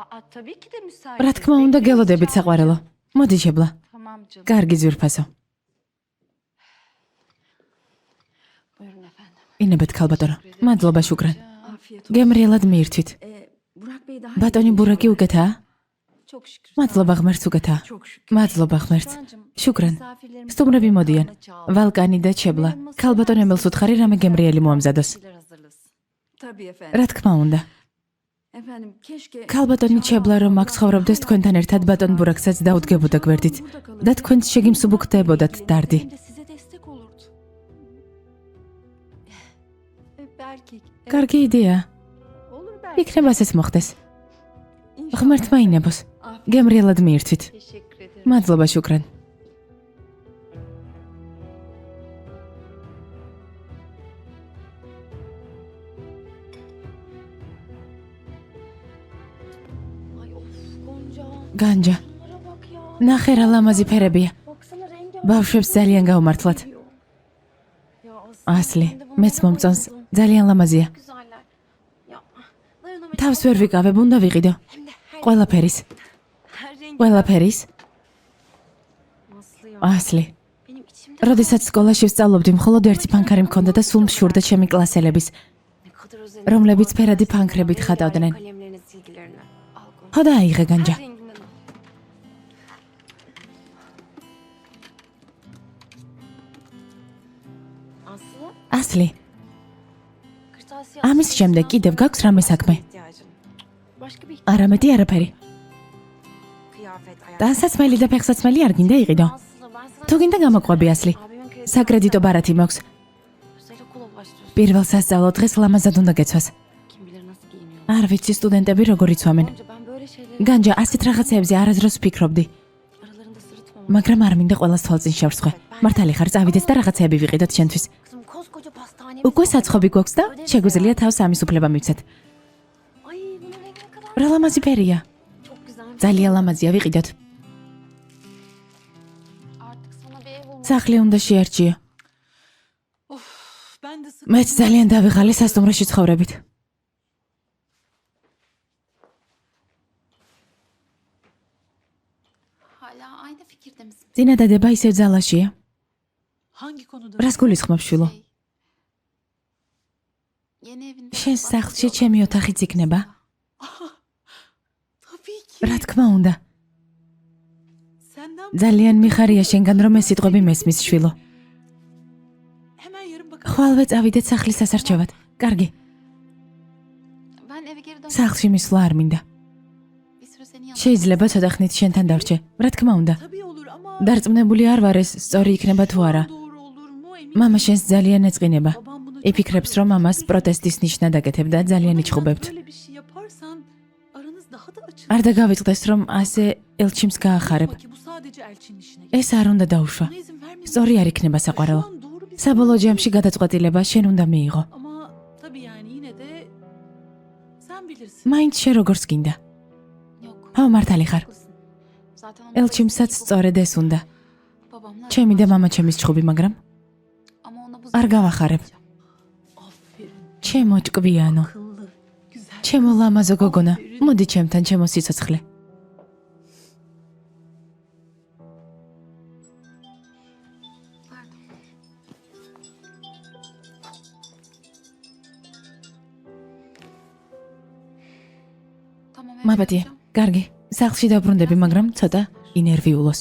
Aa, tabii ki de müsait. რა თქმა უნდა, გელოდებით საყვარელო. მოდი შებლა. Tamam canım. კარგი ძვირფასო. Buyurun efendim. ინებეთ ქალბატონო. მადლობა, შუკრან. Afiyet olsun. გემრიელად მიირთვით. Burak Bey daha ბატონი ბურაკი უკეთაა? çok şükür. მადლობა ღმერთს უკეთაა. Çok şükür. მადლობა ღმერთს. Şukrancığım, შუკრან. misafirlerimiz სტუმრები მოდიან. kanlı çağırdı. ვალკანი და ჩებლა. ქალბატონ ემელს უთხარი რამე გემრიელი მოამზადოს. Şeyler hazırlasın. Tabii efendim. რა თქმა უნდა. Efendim keşke... ქალბატონი ჩებლა რომ აქ ცხოვრობდეს თქვენთან ერთად ბატონ ბურაკსაც დაუდგებოდა გვერდით და თქვენც შეგიმსუბუქდებოდათ დარდი. Hem de size destek olurdu. Belki. კარგი იდეა. Olur belki. იქნება ასეც მოხდეს. İnşallah. ღმერთმა ინებოს. Afiyet. გემრიელად მიირთვით. Teşekkür ederim. მადლობა, შუკრან. განჯა, ნახე რა ლამაზი ფერებია. ბავშვებს ძალიან გაუმართლად. ასლი, მეც მომწონს, ძალიან ლამაზია. თავს ვერ ვიკავებ, უნდა ვიყიდო. ყველაფერის. ყველაფერის. ასლი. როდესაც სკოლაში ვსწავლობდი, მხოლოდ ერთი ფანქარი მქონდა და სულ მშურდა ჩემი კლასელების, რომლებიც ფერადი ფანქრებით ხატავდნენ. ხო და აიღე განჯა. ასლი, ამის შემდეგ კიდევ გაქვს რამე საქმე? არამეტი არაფერი. დასაცმელი და ფეხსაცმელი არ გინდა იყიდო? თუ გინდა გამოყვები ასლი. საკრედიტო ბარათი მაქვს. პირველ სასწავლო დღეს ლამაზად უნდა გეცვას. არ ვიცი სტუდენტები როგორ იცვამენ. განჯა, ასეთ რაღაცეებზე არასდროს ვფიქრობდი. მაგრამ არ მინდა ყველას თვალწინ შევსხვე. მართალი ხარ, წავიდეთ და რაღაცეები ვიყიდოთ შენთვის. უკვე საცხობი გვაქვს და შეგვიძლია თავს ამის უფლება მივცეთ. რა ლამაზი ფერია. ძალიან ლამაზია, ვიყიდოთ. სახლი უნდა შეარჩიო. მეც ძალიან დავიღალე სასტუმროში ცხოვრებით. წინადადება ისევ ძალაშია. Hangi konuda? რას გულისხმობ, შვილო? შენს სახლში ჩემი ოთახიც იქნება? Tabii ki. რა თქმა უნდა. Senden ძალიან მიხარია შენგან რომ ეს სიტყვები მესმის, შვილო. hemen yarın bakalım. ხვალვე წავიდეთ სახლის სასარჩევად. კარგი. სახლში მისვლა არ მინდა. შეიძლება ცოტა ხნით შენთან დარჩე. რა თქმა უნდა. Tabii olur ama დარწმუნებული არ ვარ ეს სწორი იქნება თუ არა. doğru olur mu emin. მამა შენს ძალიან ეწყინება. Babam bunu იფიქრებს რომ ამას პროტესტის ნიშნად აკეთებ და ძალიან იჩხუბებთ. Böyle bir şey yaparsan aranız daha da açılır. არ დაგავიწყდეს რომ ასე ელჩიმს გაახარებ. Ki bu sadece elçinin işine. ეს არ უნდა დაუშვა. Buna izin vermeyin. სწორი არ იქნება საყვარელო. Şu an doğru bir საბოლოო ჯამში გადაწყვეტილება შენ უნდა მიიღო. ama tabii yani yine de sen bilirsin. მაინც შე როგორც გინდა. ხო, მართალი ხარ. ელჩიმსაც სწორედ ეს უნდა. ჩემი და მამაჩემის ჩხუბი, მაგრამ არ გავახარებ. Aferin. ჩემო ჭკვიანო, Akıllı. Güzel. ჩემო ლამაზო გოგონა, მოდი ჩემთან, ჩემო სიცოცხლე. მაბადია, კარგი. სახლში დაბრუნდები, მაგრამ ცოტა ინერვიულოს.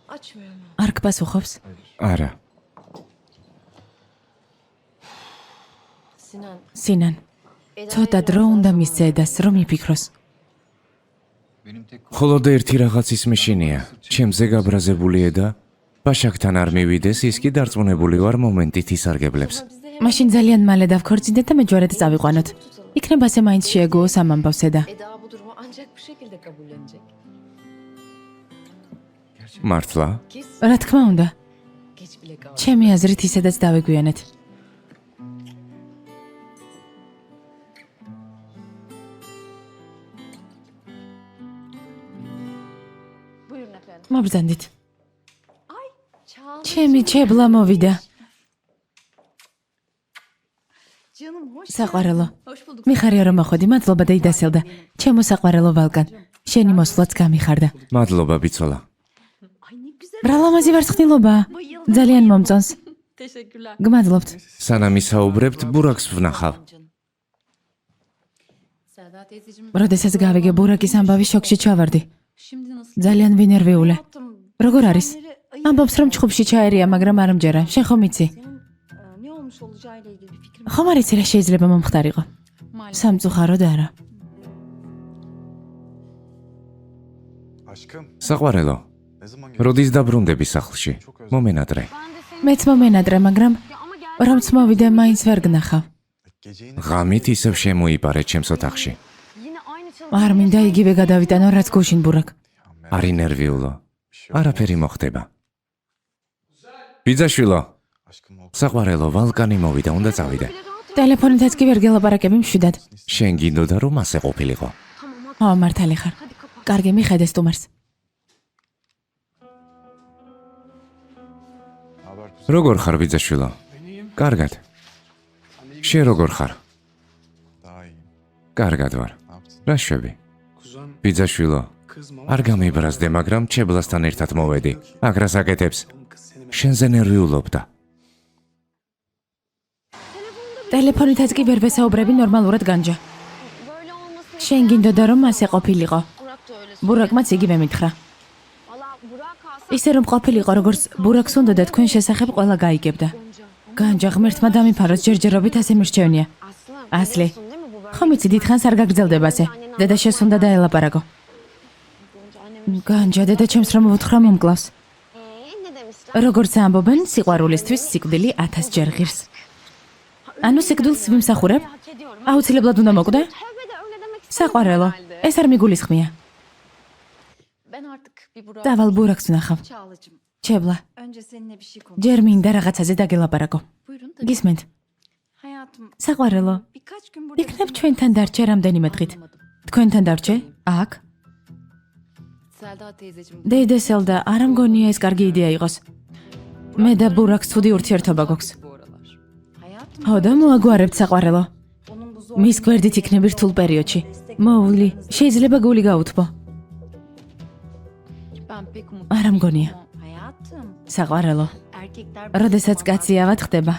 Açmıyor mu? არ გპასუხობს? არა. Sinan. სინან, ცოტა დრო უნდა მისცე ედას, რომ იფიქროს. მხოლოდ ერთი რაღაც ისმიშინია. ჩემზე გაბრაზებული ედა ბაშაკთან არ მივიდეს, ის კი დარწმუნებული ვარ მომენტით ისარგებლებს. მაშინ ძალიან მალე დავქორწინდეთ და მეჯვარედ წავიყვანოთ. იქნება ასე მაინც შეეგოოს ამ ამბავს ედა. Eda bu durumu ancak bu şekilde kabullenecek. მართლა? რა თქმა უნდა, Geç bile kaldı. ჩემი აზრით ისედაც დავეგვიანეთ. Buyurun efendim. მობრძანდით. Çağla. ჩემი ჩებლა მოვიდა. Canım hoş საყვარელო. Hoş bulduk. მიხარია რომ მოხვედი, მადლობა და იდასელდა. ჩემო საყვარელო ვალკან. შენი მოსვლაც გამიხარდა. მადლობა, ბიცოლა. Ay ne güzel. რა ლამაზი ვარცხნილობა. ძალიან მომწონს. Teşekkürler. გმადლობთ. სანამ ისაუბრებთ, ბურაკს ვნახავ. Selda teyzeciğim. როდესაც გავიგე ბურაკის ამბავი, შოკში ჩავარდი. Şimdi nasıl? ძალიან ვინერვიულე. Yaptım. როგორ არის? Ay, ამბობს რომ ჩხუბში ჩაერია, მაგრამ არ ამჯერა. შენ ხომ იცი? Senin ne olmuş olacağıyla ilgili bir fikrim ხომ არ იცი რა შეიძლება მომხდარიყო? Maalesef. სამწუხაროდ არა. Aşkım, საყვარელო, ne zaman როდის დაბრუნდები sახლში? მომენადრე. მეც მომენადრე, მაგრამ რომც მოვიდე, მაინც ვერ გნახავ. Geceyi ღამით ისევ შემოიპარე ჩემს ოთახში. არ მინდა იგივე გადავიტანო, რაც გუშინ ბურაკ. არ ინერვიულო. არაფერი მოხდება. ბიძაშვილო, Aşkım o საყვარელო, ვალკანი მოვიდა, უნდა წავიდე. ტელეფონითაც კი ვერ გელაპარაკები მშვიდად. შენ გინდოდა რომ ასე ყოფილიყო. ო, მართალი ხარ. კარგი, მიხედე სტუმარს. haber kuzen. როგორ ხარ ბიძაშვილო? კარგად. შენ როგორ ხარ? Daha iyiyim. კარგად ვარ. Ne yaptın? რა შვები? Kuzen ბიძაშვილო, kız mı? არ გამიბრაზდე, მაგრამ ჩებლასთან ერთად მოვედი. აგრას აკეთებს. Oğlum kız seni merak შენზე ნერვიულობდა. ტელეფონითაც კი ვერ ვესაუბრები ნორმალურად განჯა. შენ გინდოდა რომ ასე ყოფილიყო. ბურაკმაც იგივე მითხრა. ისე რომ ყოფილიყო, როგორც ბურაკს უნდოდა თქვენ შესახებ ყველა გაიგებდა. განჯა ღმერთმა დამიფაროს, ჯერჯერობით ასე მირჩევნია. ასლი, ხომ იცი დიდხანს არ გაგრძელდება ასე. დედა შესუნდა დაელაპარაკო. განჯა, დედა ჩემს რომ მოვთხრა მომკლავს. როგორც ამბობენ, სიყვარულისთვის სიკვდილი 1000 ჯერ ღირს. ანუ სიკვდილს ვიმსახურებ? აუცილებლად უნდა მოკვდე? საყვარელო, ეს არ მიგულისხმია. Ben artık bir Burak დავალ ბურაკს ვნახავ. Çağlacığım, ჩებლა, önce seninle bir şey konuş. ჯერ მინდა რაღაცაზე დაგელაპარაკო. buyurun da გისმენთ? Hayatım, საყვარელო, birkaç gün burada იქნებ ჩვენთან დარჩე რამდენიმე დღით. თქვენთან დარჩე? აქ? Selda teyzeciğim. დედესელდა, არ მგონია ეს კარგი იდეა იყოს. მე და ბურაკს ცუდი ურთიერთობა გვაქვს. Bu aralar. hayatım, ხო და მოაგვარებთ საყვარელო. onun bu zor მის გვერდით იქნები რთულ პერიოდში. მოვლი, შეიძლება გული გაუთბო. Ben pek umut. არა მგონია. hayatım. საყვარელო, Erkekler როდესაც კაცი ავად ხდება,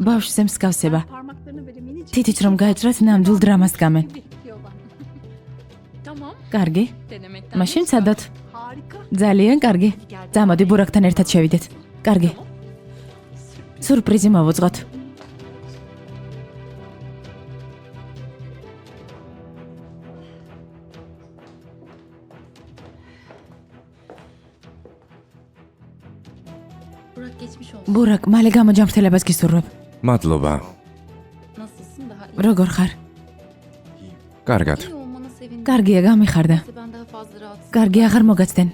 ბავშვზე მსგავსება. parmaklarını böyle minicik თითიც რომ გაეჭრათ ნამდვილ დრამას გამენ. Diyorlar. Tamam. კარგი? Denemekten. მაშინ სადოთ? harika. ძალიან კარგი. წამოდი ბურაკთან ერთად შევიდეთ. კარგი. სურპრიზი მოვუძღოთ. Burak geçmiş olsun. ბურაკ, მალე გამოჯამრთელებას გისურვებ. მადლობა. Nasılsın daha iyi? როგორ ხარ? კარგად. İyi olmana sevindim. კარგია, გამიხარდა. Neyse, ben daha fazla rahatsız. კარგი, აღარ მოგაცდენ.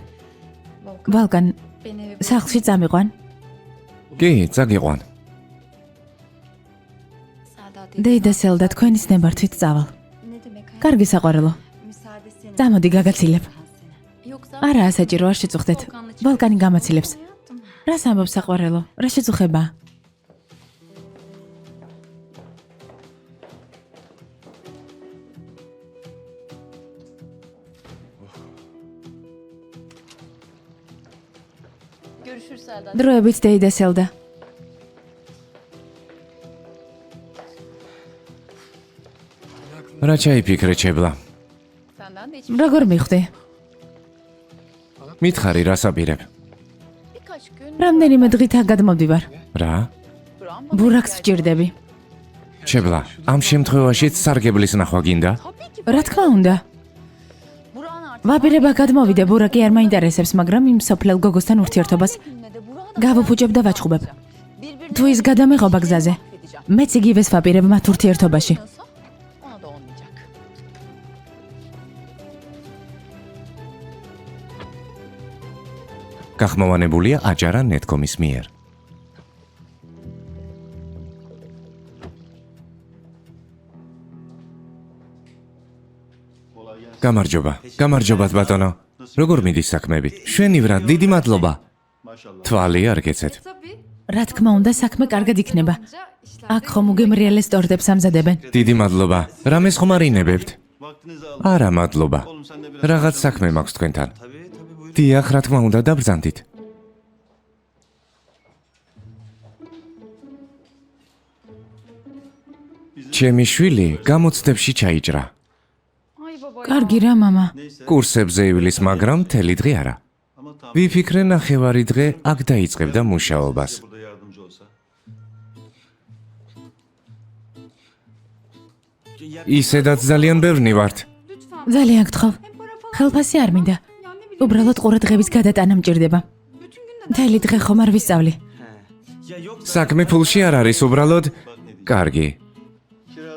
Volkan, ვალკან, beni eve სახლში წამიყვან. კი, წაგიყვან. Selda teyze. დეიდასელდა თქვენის ნებართვით წავალ. Ne demek hayatım? კარგი საყვარელო. Müsaade senin. წამოდი გაგაცილებ. Yoksa არა, ასაჭირო, არ შეწუხდეთ. ვალკანი გამაცილებს. Hayatım. რას ამბობ საყვარელო? რა შეწუხება? görüşürüz Selda. დროებით დეიდასელდა. რა ჩაიფიქრე ჩებლა? Senden de hiç როგორ მიხვდი? მითხარი რას აპირებ? birkaç gün რამდენიმე დღით აქ გადმოვდივარ. რა? Burak'ın ბურაკს ვჭირდები. ჩებლა, ამ შემთხვევაშიც სარგებლის ნახვა გინდა? tabii ki რა თქმა უნდა. Burak'ın artık ვაპირება გადმოვიდე, ბურაკი არ მაინტერესებს, მაგრამ იმ სოფლელ გოგოსთან ურთიერთობას gününe de Burak'ı გავუფუჭებ და ვაჩხუბებ. თუ ის გადამეღობა გზაზე, მეც იგივეს ვაპირებ მათ ურთიერთობაში. ona da olmayacak. გახმოვანებულია აჯარა netcom-ის მიერ. გამარჯობა. გამარჯობათ ბატონო. როგორ მიდის საქმეები? შვენივრად, დიდი მადლობა. თვალი არ გეცეთ. Tabii. რა თქმა უნდა, საქმე კარგად იქნება. აქ ხომ უგემრიელეს ტორტებს ამზადებენ. დიდი მადლობა. რამეს ხომარინებებთ? არა, მადლობა. რაღაც საქმე მაქვს თქვენთან. დიახ, რა თქმა უნდა, დაბრძანდით. ჩემი შვილი გამოცდებში ჩაიჭრა. Ay baba. კარგი რა, მამა. კურსებზე ივლის, მაგრამ მთელი დღე არა. ვიფიქრე ნახევარი დღე აქ დაიწყებდა მუშაობას. ისედაც ძალიან ბევრი ვართ. ძალიან გთხოვ. ხელფასი არ მინდა. უბრალოდ ყურადღების გადატანა მჭირდება. მთელი დღე ხომ არ ვისწავლი. საქმე ფულში არ არის, უბრალოდ კარგი.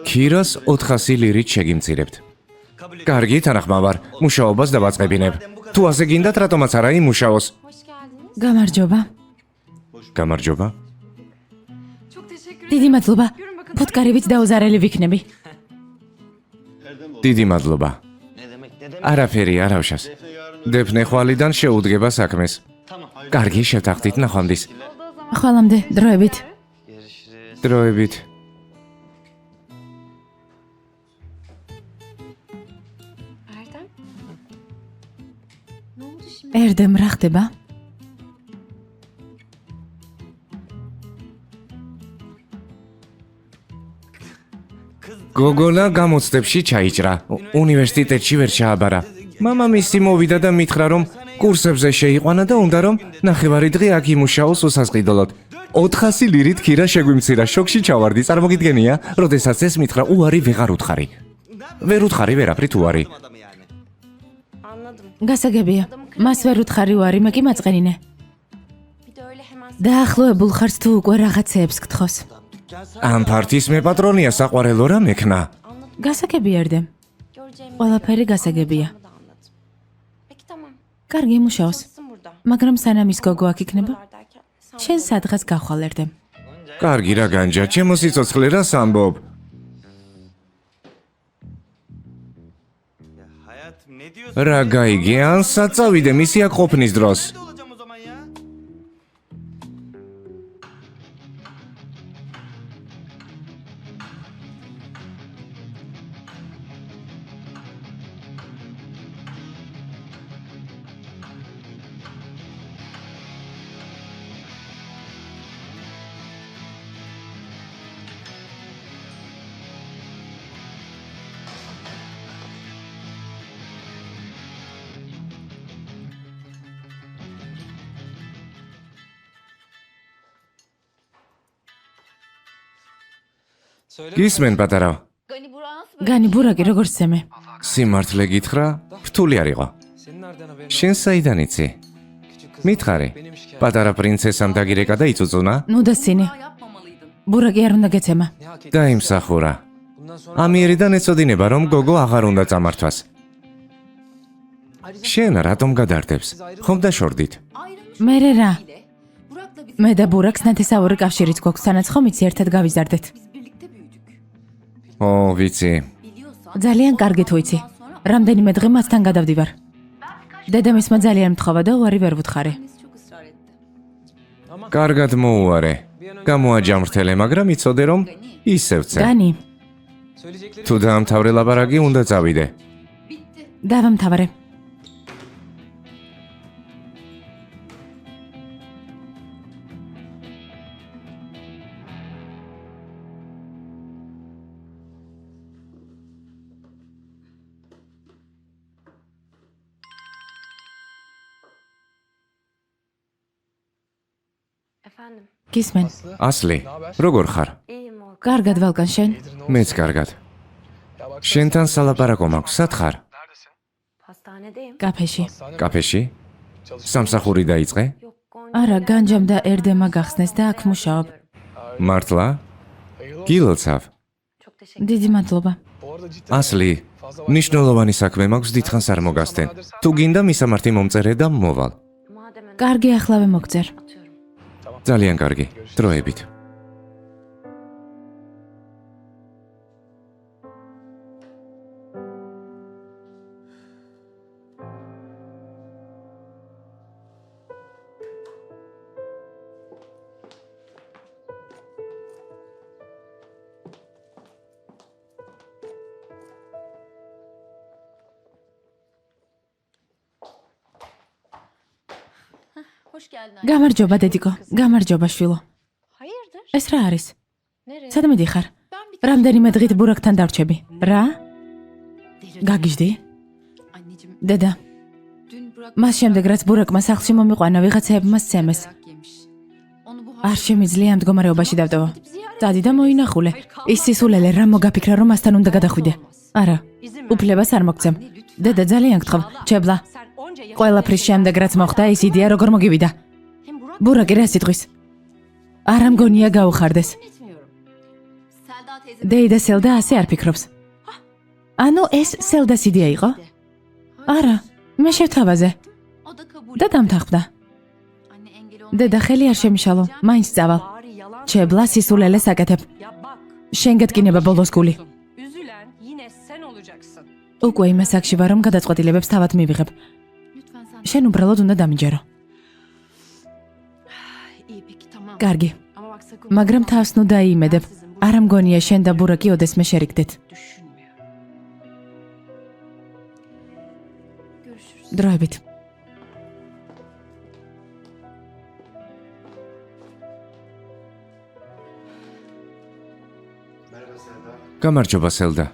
ქირას 400 ლირით შეგიმცირებთ. კარგი, თანახმავარ. მუშაობას დავაწყებინებ. თუ ასე გინდათ, რატომაც არა იმუშაოს. Hoş geldiniz. გამარჯობა. გამარჯობა. დიდი მადლობა. ფუტკარივით დაუზარელი ვიქნები. დიდი მადლობა. არაფერი არავშას. დეფნე ხვალიდან შეუდგება საქმეს. კარგი შევთანხმდით ნახვამდის. ხვალამდე, დროებით. დროებით. Erdem? Ne oldu şimdi? ერდემ რა ხდება? გოგონა გამოცდებში ჩაიჭრა. უნივერსიტეტში ვერ ჩააბარა. მამამისი მოვიდა და მითხრა, რომ კურსებზე შეიყვანა და უნდა რომ ნახევარი დღე აქ იმუშაოს უსასყიდლოდ. 400 ლირით ქირა შეგვიმცირა. შოქში ჩავარდი, წარმოგიდგენია, როდესაც ეს მითხრა, უარი ვეღარ უთხარი. ვერ უთხარი ვერაფრით უარი. გასაგებია. მას ვერ უთხარი უარი, მე კი მაწყენინე. Bir de öyle hemen დაახლოებულ ხარს თუ უკვე რაღაცეებს გთხოვს. ამ ფართის მე პატრონია საყვარელო რა მექნა. გასაგებია ერდემ. göreceğimi ყველაფერი გასაგებია. da anladım. Peki tamam. კარგი იმუშაოს. Çalışsın burada. მაგრამ სანამ ის გოგო აქ იქნება, Buralar derken sen შენ სადღაც გავხვალ ერდემ. კარგი რა განჯა, ჩემო სიცოცხლე რა სამბობ. Hayatım ne diyorsun? რა გაიგე, ან საწავიდე მისი აქ ყოფნის დროს. Nerede olacağım o zaman ya? გისმენ პატარა. Gani Burak'ı nasıl böyle? განი ბურაკი როგორც ზემე. სიმართლე გითხრა, რთული არ იყო. Senin nereden haberin? შენ საიდან იცი? Küçük kız. მითხარი. Benim şikayet. პატარა პრინცესამ დაგირეკა და იწუწუნა ნუ და სინი. Yapmamalıydın. ბურაკი არ უნდა გეცემა. Ne hak ettin? დაიმსახურა. Bundan sonra ამიერიდან ეწოდინება, რომ გოგო აღარ უნდა წამართვას. ayrıca შენ რატომ გადარდებს? ხომ დაშორდით? მე რა? Burak'la biz მე და ბურაკს ნათესაური კავშირიც გვაქვს, სანაც ხომ იცი ერთად გავიზარდეთ. birlikte büyüdük. ო, ვიცი. Biliyorsan ძალიან კარგი თუ იცი. რამდენიმე დღე მასთან გადავდივარ. დედამისმა ძალიან მთხოვა და უარი ვერ ვუთხარი. biz çok ısrar etti. კარგად მოუარე. გამოაჯამრთელე, მაგრამ იცოდე რომ ისევ წე. განი, söyleyecekleri თუ დაამთავრე ლაბარაკი, უნდა წავიდე. Bitti. დავამთავრე. Efendim. გისმენ. ასლი, როგორ ხარ? İyiyim Orkun. კარგად ვალკან შენ. მეც კარგად. შენთან სალაპარაკო მაქვს, სად ხარ? Hastanedeyim. კაფეში. კაფეში? სამსახური დაიწყე? Yok Gonca. არა, განჯამ და ერდემა გახსნეს და აქ მუშაობ. მართლა? გილოცავ. Çok teşekkür დიდი მადლობა. Bu arada cidden ასლი, ნიშნულოვანი საქმე მაქვს, დიდხანს არ მოგასცენ. თუ გინდა მისამართი მომწერე და მოვალ. Madem öyle კარგი, ახლავე მოგწერ. atıyorum. ძალიან კარგი. დროებით. Hoş geldin. გამარჯობა დედიკო. გამარჯობა შვილო. Hayırdır? ეს რა არის? Nereye? სადმე დიხარ? Ben bir რამდენიმე დღით ბურაკთან დარჩები. რა? გაგიჟდი? anneciğim დედა, dün Burak მას შემდეგ რაც ბურაკმა სახლში მომიყვანა ვიღაცაებმა სცემეს. dayak yemiş. Onu bu არ შემიძლია ამ მდგომარეობაში დავტოვო. ziyaret წადი და მოინახულე. ის სისულელე რა მოგაფიქრა რომ მასთან უნდა გადახვიდე. არა, უფლებას არ მოგცემ. დედა ძალიან გთხოვ, ჩებლა. ყველაფრის შემდეგ რაც მოხდა, ის იდეა როგორ მოგივიდა. Hem Burak ბურაკი რა სიტყვის? არ ამგონია გაუხარდეს. etmiyorum. Selda teyze დეიდა სელდა ასე არ ფიქრობს. ანუ ეს სელდას იდეა იყო? არა, მე შევთავაზე o da kabul და დამთანხმდა. Anne engel დედა ხელი არ შემიშალო, მაინც წავალ. bari yalan Çebla sisulele saketep. Ya bak. შენ გეტკინება ბოლოს გული. Üzülen yine sen olacaksın. უკვე იმ ასაკში ვარ, რომ გადაწყვეტილებებს თავად მივიღებ. Lütfen sen. შენ უბრალოდ უნდა დამიჯერო. İyi peki tamam. კარგი. Ama bak sakın. მაგრამ თავს ნუ დაიმედებ. არ მგონია შენ და ბურაკი ოდესმე შერიგდეთ. Düşünmüyor. Görüşürüz. დროებით. გამარჯობა სელდა.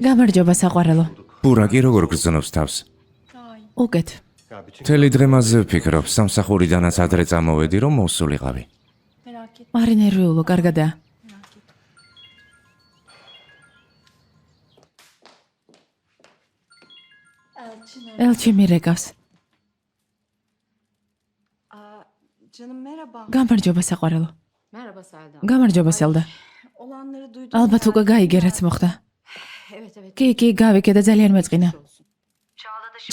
გამარჯობა საყვარელო. ბურაკი როგორ გრძნობს თავს? უკეთ. მთელი დღე მასზე ვფიქრობ, სამსახურიდანაც ადრე წამოვედი, რომ მოსულიყავი. მარი ნერვიულო, კარგადაა. ელჩი მირეკავს. Canım merhaba. გამარჯობა საყვარელო. Merhaba Selda. გამარჯობა სელდა. Olanları duydum. ალბათ უკვე გაიგე რაც მოხდა. Evet. კი, გავიქე და ძალიან მეწყინა.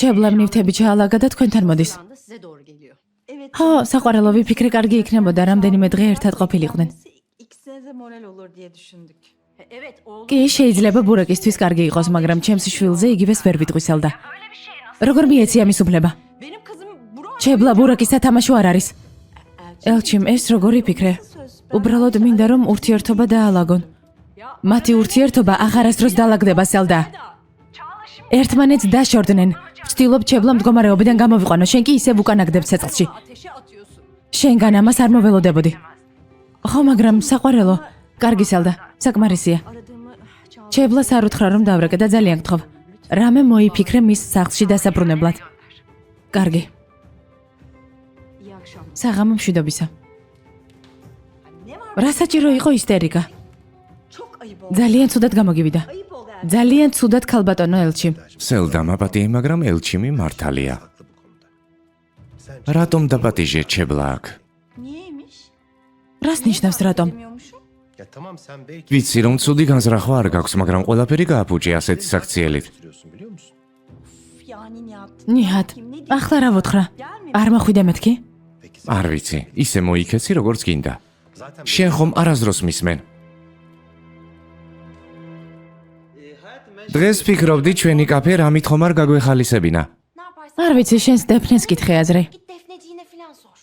ჩებლა ნივთები ჩაალაგა და თქვენთან მოდის. Şu anda size doğru geliyor. Evet. ხო, საყვარელო, ვიფიქრე კარგი იქნებოდა რამდენიმე დღე ერთად ყოფილიყვნენ. İkisine de moral olur diye düşündük. Evet oğlum. კი, შეიძლება ბურაკისთვის კარგი იყოს, მაგრამ ჩემს შვილზე იგივეს ვერ ვიტყვისელდა. როგორ მიეცი ამის უფლება? Benim kızım Burak. ჩებლა ბურაკის სათამაშო არ არის. ელჩიმ, ეს როგორ იფიქრე? უბრალოდ მინდა რომ ურთიერთობა დაალაგონ. მათი ურთიერთობა აღარასდროს დაალაგდება სელდა. ერთმანეთს დაშორდნენ. ვცდილობ ჩებლა მდგომარეობიდან გამოვიყვანო, შენ კი ისევ უკანაგდებ ცეცხლში. Ateşe atıyorsun. შენგან ამას არ მოველოდებოდი. ხო, მაგრამ საყვარელო, კარგი სელდა, საკმარისია. Aradığımı çal. ჩებლას არ უთხრა რომ დავრეკე და ძალიან გთხოვ. რამე მოიფიქრე მის სახლში დასაბრუნებლად. კარგი, İyi akşamlar. საღამო მშვიდობისა. Ne var? რა საჭირო იყო ისტერიკა? Çok ayıp oldu. ძალიან ცუდად გამოგივიდა. Ayıp oldu yani. ძალიან ცუდად ქალბატონო ელჩი. სელდა მაპატიე, მაგრამ ელჩიმი მართალია. რატომ დაპატიჟე ჩებლა აქ? Niyeymiş? რას ნიშნავს რატომ? Demiyormuşum. Ya tamam sen belki ვიცი რომ ცუდი განზრახვა არ გაქვს, მაგრამ ყველაფერი გააფუჭი ასეთი საქციელით. götürüyorsun biliyor musun? Üf, yani Nihat. ნიჰად, Kim ne ახლა რა ვუთხრა? Gelmiyor. არ მოხვიდე მეთქი? Peki sen არ ვიცი, ისე მოიქეცი როგორც გინდა. zaten შენ ხომ არასდროს მისმენ. Hayatım ben დღეს ფიქრობდი ჩვენი კაფე რამით ხომ არ გაგვეხალისებინა. Ne yaparsın? არ ვიცი, შენს დეფნეს კითხე აზრე. Git defneciğine falan sor.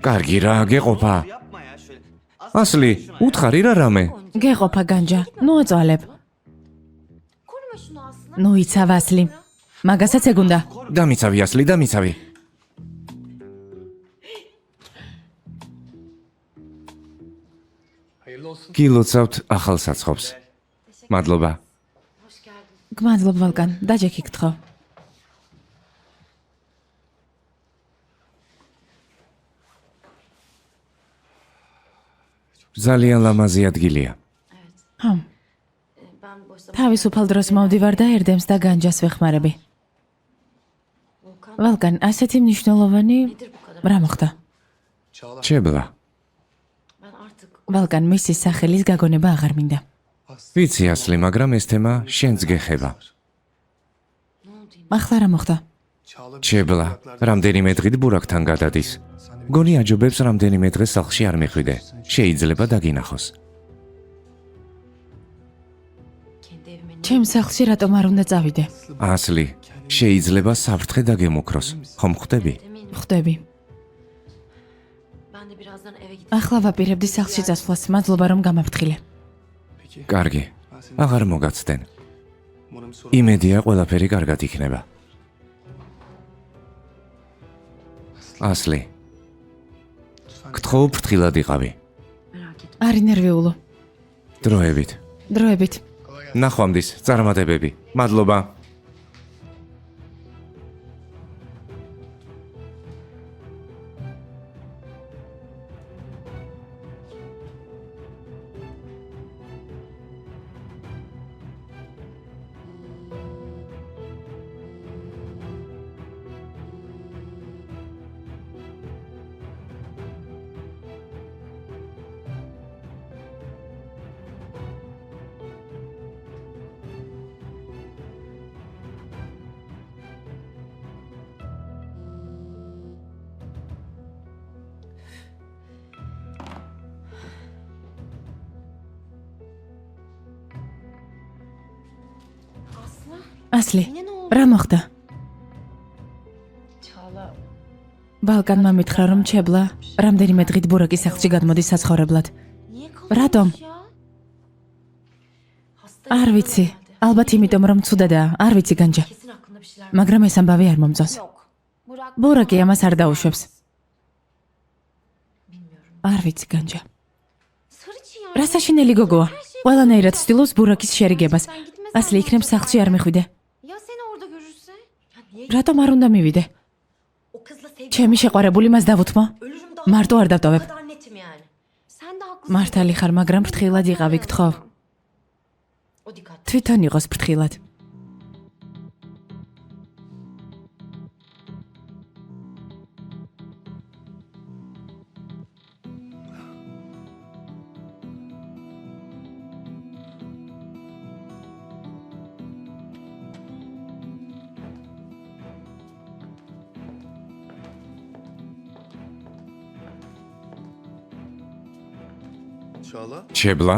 კარგი რა, გეყოფა. yapma ya şöyle. ასლი, უთხარი რა რამე? გეყოფა განჯა. ნუ აწვალებ. Koruma şunu Aslı. ნუ იცავ ასლი. მაგასაც ეგუნდა. დამიცავი ასლი, დამიცავი. hayırlı olsun. გილოცავთ ახალ საცხობს. მადლობა. Hoş geldin. გმადლობ ვალკან, დაჯექი გთხოვ. ძალიან ლამაზი ადგილია. ხო, Ben boş zaman თავისუფალ დროს მოვდივარ და ერდემს და განჯას ვეხმარები. Volkan ვალკან, ასეთი მნიშვნელოვანი nedir bu kadar? რა მოხდა? Çağla. ჩებლა. Ben artık ვალკან, მისის სახელის გაგონება აღარ მინდა. ვიცი ასლი, მაგრამ ეს თემა შენც გეხება. ახლა რა მოხდა? Çağla. ჩებლა, რამდენიმე დღით ბურაკთან გადადის. გონი აჯობებს რამდენიმე დღე სახლში არ მიხვიდე. შეიძლება დაგინახოს. kendi evime ne? ჩემ სახლში რატომ არ უნდა წავიდე? ასლი, შეიძლება საფრთხე დაგემოქროს. ხომ ხვდები? Eminim. ხვდები. Ben de birazdan eve gidip ახლა ვაპირებდი სახლში წასვლას, მადლობა რომ გამაფრთხილე. Peki. კარგი. აღარ მოგაცდენ. Umarım sorun. იმედია ყველაფერი კარგად იქნება. ასლი. გთხოვ ფრთხილად იყავი. merak etme. არი ნერვიულო. დროებით. დროებით. ნახვამდის, წარმატებები. მადლობა. ასლი, Yine ne oldu? რა მოხდა? Çağla ბალკანმა მითხრა, რომ ჩებლა რამდენიმე დღით ბურაკის სახლში გადმოდის საცხოვრებლად. niye Ratom. kalmış ya? Hasta არ ვიცი, ალბათ იმიტომ რომ ცუდადაა, არ ვიცი განჯა. Kesin aklında bir şeyler var. მაგრამ ეს ამბავი არ მომწონს. Yok. Burak ბურაკი ამას არ დაუშვებს. bilmiyorum. არ ვიცი განჯა. Sarı çiğ რა საშინელი გოგოა. ყველანაირად ცდილობს ბურაკის შერიგებას. ასლი იქნებ სახლში არ მიხვიდე. Ya seni orada görürse? Ya niye რატომ არ უნდა მივიდე? o kızla sevgili ჩემი შეყვარებული მას დავუთმო? ölürüm daha. მარტო არ O დავტოვებ. kadar netim yani. Sen de haklısın. მართალი ხარ, მაგრამ ფრთხილად იყავი, გთხოვ. O dikkat. თვითონ იყოს ფრთხილად. Çağla. ჩებლა?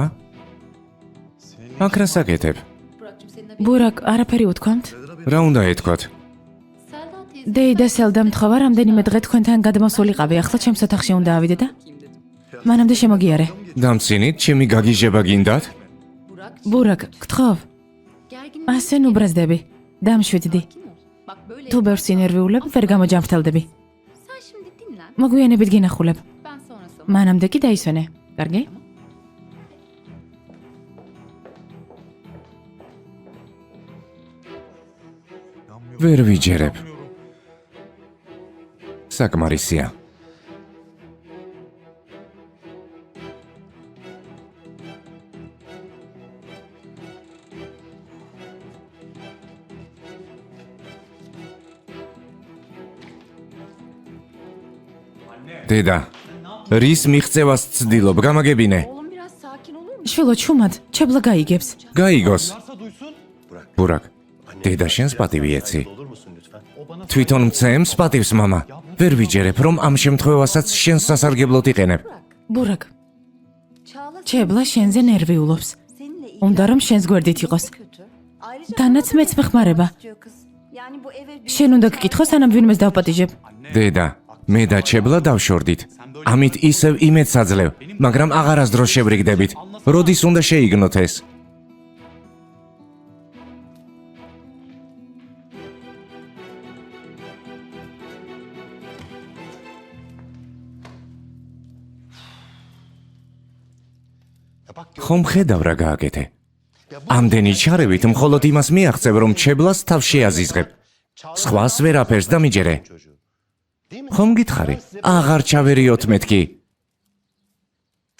აქ რა საკეთებ? Burak'cığım seninle ბურაკ, არაფერი უთქვამთ? რა უნდა ეთქვათ? Selda teyze დეი და სელდა მთხოვა რამდენიმე დღე თქვენთან გადმოსულიყავი, ახლა ჩემს ოთახში უნდა ავიდე და bakayım dedim. მანამდე შემოგიარე. დამცინით, ჩემი გაგიჟება გინდათ? Burak ბურაკ, გთხოვ, gergin ასე ნუბრაზდები. დამშვიდდი. Kim ol? Bak böyle თუ ბევრს ინერვიულებ, ვერ გამოჯამრთელდები. sen şimdi dinlen. მოგვიანებით გინახულებ. Ben sonrası. მანამდე კი დაისვენე. კარგი? ვერ ვიჯერებ. საკმარისია. დედა, რის მიღწევას ცდილობ, გამაგებინე. Oğlum biraz sakin olur mu? შვილო, ჩუმად, ჩებლა გაიგებს. გაიგოს. ბურაკ, დედა შენს პატივი ეცი. თვითონ მცემს პატივს მამა. ვერ ვიჯერებ, რომ ამ შემთხვევასაც შენს სასარგებლოდ იყენებ. ბურაკ, Çağla ჩებლა შენზე ნერვიულობს. seninle ilgili უნდა რომ შენს გვერდით იყოს. kötü. Ayrıca თანაც მეც მეხმარება. istiyor kız. Yani bu eve bir შენ უნდა გკითხო, სანამ ვინმეს დავპატიჟებ. დედა, მე და ჩებლა დავშორდით. ამით ისევ იმედს აძლევ, მაგრამ აღარასდროს შევრიგდებით. როდის უნდა შეიგნოთ ეს? ხომ ხედავ რა გააკეთე? ამდენი ჩარევით მხოლოდ იმას მიაღწევ, რომ ჩებლას თავს შეაზიზღებ. სხვას ვერაფერს დამიჯერე. ხომ გითხარი? აღარ ჩავერიოთ მეთქი.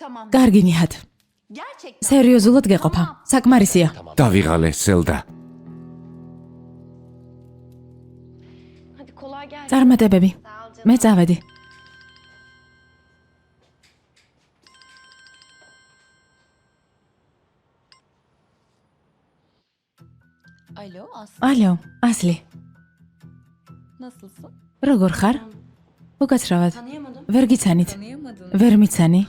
tamam. კარგი ნიჰად. Gerçekten. სერიოზულად გეყოფა. საკმარისია. დავიღალე სელდა. Hadi kolay gelsin. წარმატებები. მე წავედი. Alo Aslı. ალო, ასლი. Nasılsın? როგორ ხარ? უკაცრავად. Tanıyamadım. ვერ გიცანით. Tanıyamadın. ვერ მიცანი.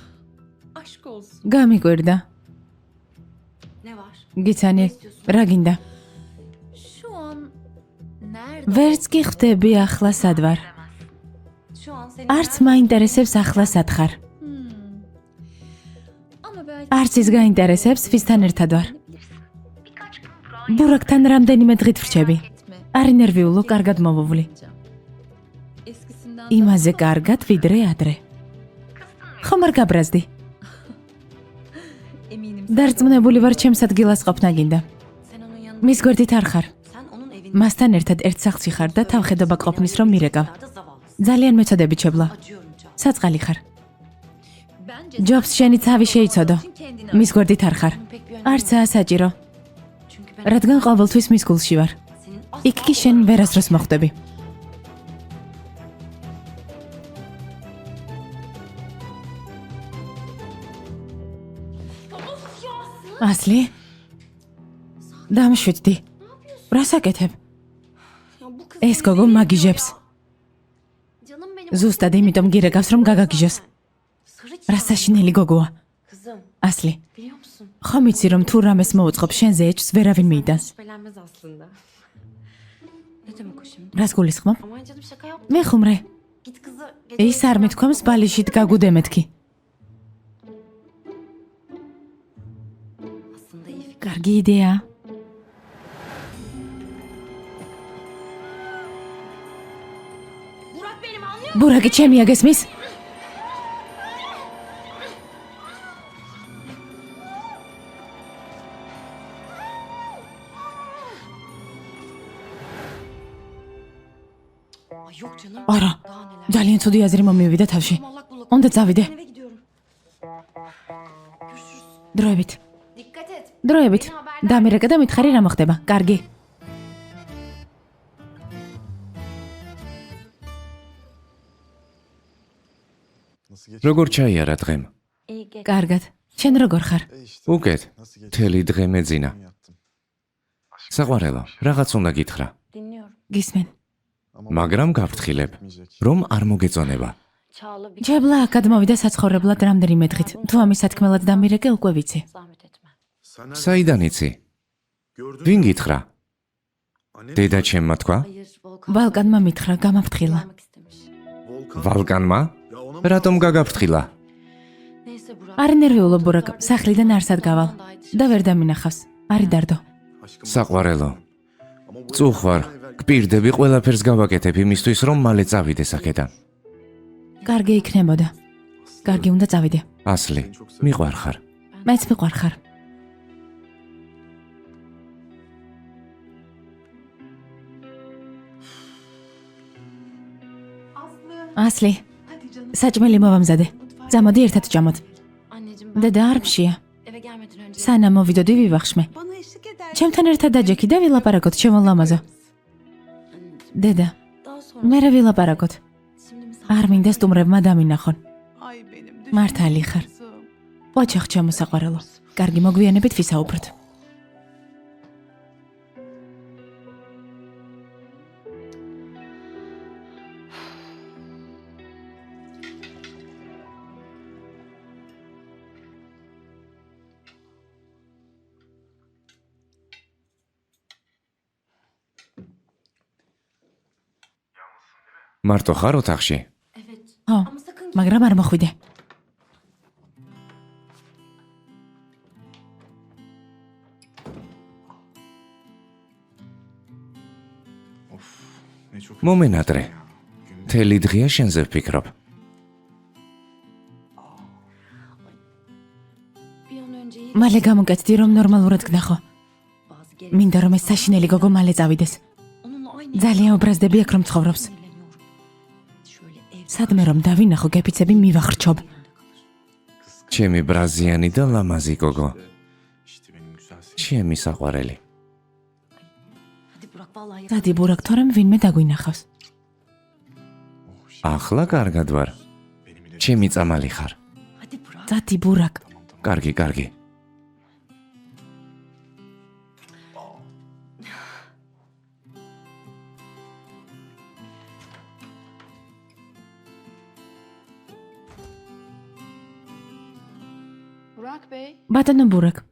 Aşk olsun. გამიკვირდა. Ne var? გიცანი. რა გინდა? Şu an nerede? ვერც კი ხვდები ახლა სად ვარ. Şu an seni არც მაინტერესებს ახლა სად ხარ. Ama belki არც ის გაინტერესებს, ვისთან ერთად ვარ. ბურაკთან რამდენიმე დღით ვრჩები. etme. არ ინერვიულო, კარგად მოვუვლი. Eskisinden იმაზე კარგად ვიდრე ადრე. ხომ არ გაბრაზდი? eminim. დარწმუნებული ვარ, ჩემს ადგილას ყოფნა გინდა. sen onun yanında. მის გვერდით არ ხარ. Sen onun evinde. მასთან ერთად ერთ სახლში xარ და თავხედობა ყოფნის რომ მირეკავ. Da zavallısın. ძალიან მეწოდები ჩებლა. Acıyorum Can. საწყალი ხარ. Bence ჯობს შენი ცავი შეიცოდო. sen kendini მის გვერდით არ ხარ. Bunun pek bir önemi არცაა საჭირო. yok. Çünkü ben რადგან ყოველთვის მის გულში ვარ. senin იქ კი შენ ვერასდროს მოხვდები. ასლი? დამშვიდდი. რა საკეთებ? Ya bu kız ეს seni გოგო deli მაგიჟებს. ediyor ya. Canım benim. ზუსტად იმიტომ გირეკავს რომ გაგაგიჟოს. Sarı რა çiğ. საშინელი გოგოა. Kızım ასლი, biliyor musun? ხომ იცი რომ თუ რამეს მოუწყობ შენზე ეჭვს ვერავინ მიიდანს. Şüphelenmez aslında. Ne demek o şimdi? რას გულისხმობ? Aman canım şaka yap. მე ხუმრე, Git kızı. ის არ მithქვამს ბალიშით გაგუდე მეთქი. Aslında iyi fikir. კარგი იდეა. Burak benim anlıyor ბურაკი ჩემია გესმის? Ay yok canım. არა, Daha neler. ძალიან ცუდი აზრი მომივიდა თავში. Allak bullak. უნდა წავიდე. Ben eve gidiyorum. Görüşürüz. დროებით. Dikkat et. დროებით. დამირეკა და მითხარი რა მოხდება. კარგი. Nasıl geç? როგორ ჩაიარა დღემ? İyi geç. კარგად. შენ როგორ ხარ? işte. უკეთ. Nasıl geç? მთელი დღე მეძინა. Yattım. საყვარელო, რაღაც უნდა გითხრა. Dinliyorum. გისმენ. Ama მაგრამ გავფრთხილებ, gitmeyecek. რომ არ მოგეწონება. Çağla bir ჯებლა აქ გადმოვიდა საცხოვრებლად რამდენიმე დღით. თუ ამის სათქმელად დამირეკე უკვე ვიცი. zahmet etme. Sen nereden საიდან იცი? gördün? ვინ გითხრა? Annem დედა ჩემმა თქვა? Hayır Volkan. ვალკანმა მითხრა, გამაფრთხილა. Gelmek istemiş. Volkan. ვალკანმა? Ya ona mı? რატომ გაგაფრთხილა? Neyse Burak. არ ნერვიულო ბურაკ, სახლიდან არსად გავალ და ვერ დამინახავს. არი დარდო. Aşkım. საყვარელო, Ama bu წუხვარ, გპირდები ყველაფერს გავაკეთებ იმისთვის, რომ მალე წავიდე აქედან. კარგი იქნებოდა. კარგი უნდა წავიდე. ასლი, მიყვარ ხარ. მეც მიყვარ ხარ. ასლი, Hadi canım. საჭმელი მოვამზადე. წამოდი ერთად ჭამოთ. Anneciğim ben დედა არ მშია. eve gelmeden önce სანამ მოვიდოდი ვივახშმე. Bana eşlik eder. ჩემთან ერთად დაჯექი და ვილაპარაკოთ, ჩემო ლამაზო. დედა, daha sonra მე ვილაპარაკოთ. şimdi misafir. არ მინდა სტუმრებმა დამინახონ. Ay benim მართალი ხარ. kızım. ოჩახ ჩემო საყვარელო. კარგი მოგვიანებით ვისაუბროთ. მარტო ხარ ოთახში? Evet. ხო, Ama sakın მაგრამ არ მოხვიდე. Ne çok მომენატრე. მთელი დღეა შენზე ვფიქრობ. bir an önce iyi მალე გამოკეთდი რომ ნორმალურად გნახო. bazı gerek. მინდა რომ ეს საშინელი გოგო მალე წავიდეს. Onunla aynı ძალიან უბრაზდები აქ რომ ცხოვრობს. sinirleniyorum. Şöyle ev სადმე რომ დავინახო, გეფიცები მივახრჩობ. ჩემი ბრაზიანი და ლამაზი გოგო. işte benim güzel sevgilim. ჩემი საყვარელი. hadi Burak vallahi დადი ბურაკ თორემ ვინმე დაგვინახავს. Oh, işte ახლა კარგად ვარ. benim ile ჩემი წამალი ხარ. hadi Burak. დადი ბურაკ. კარგი, კარგი. Burak Bey. ბატონო ბურაკ,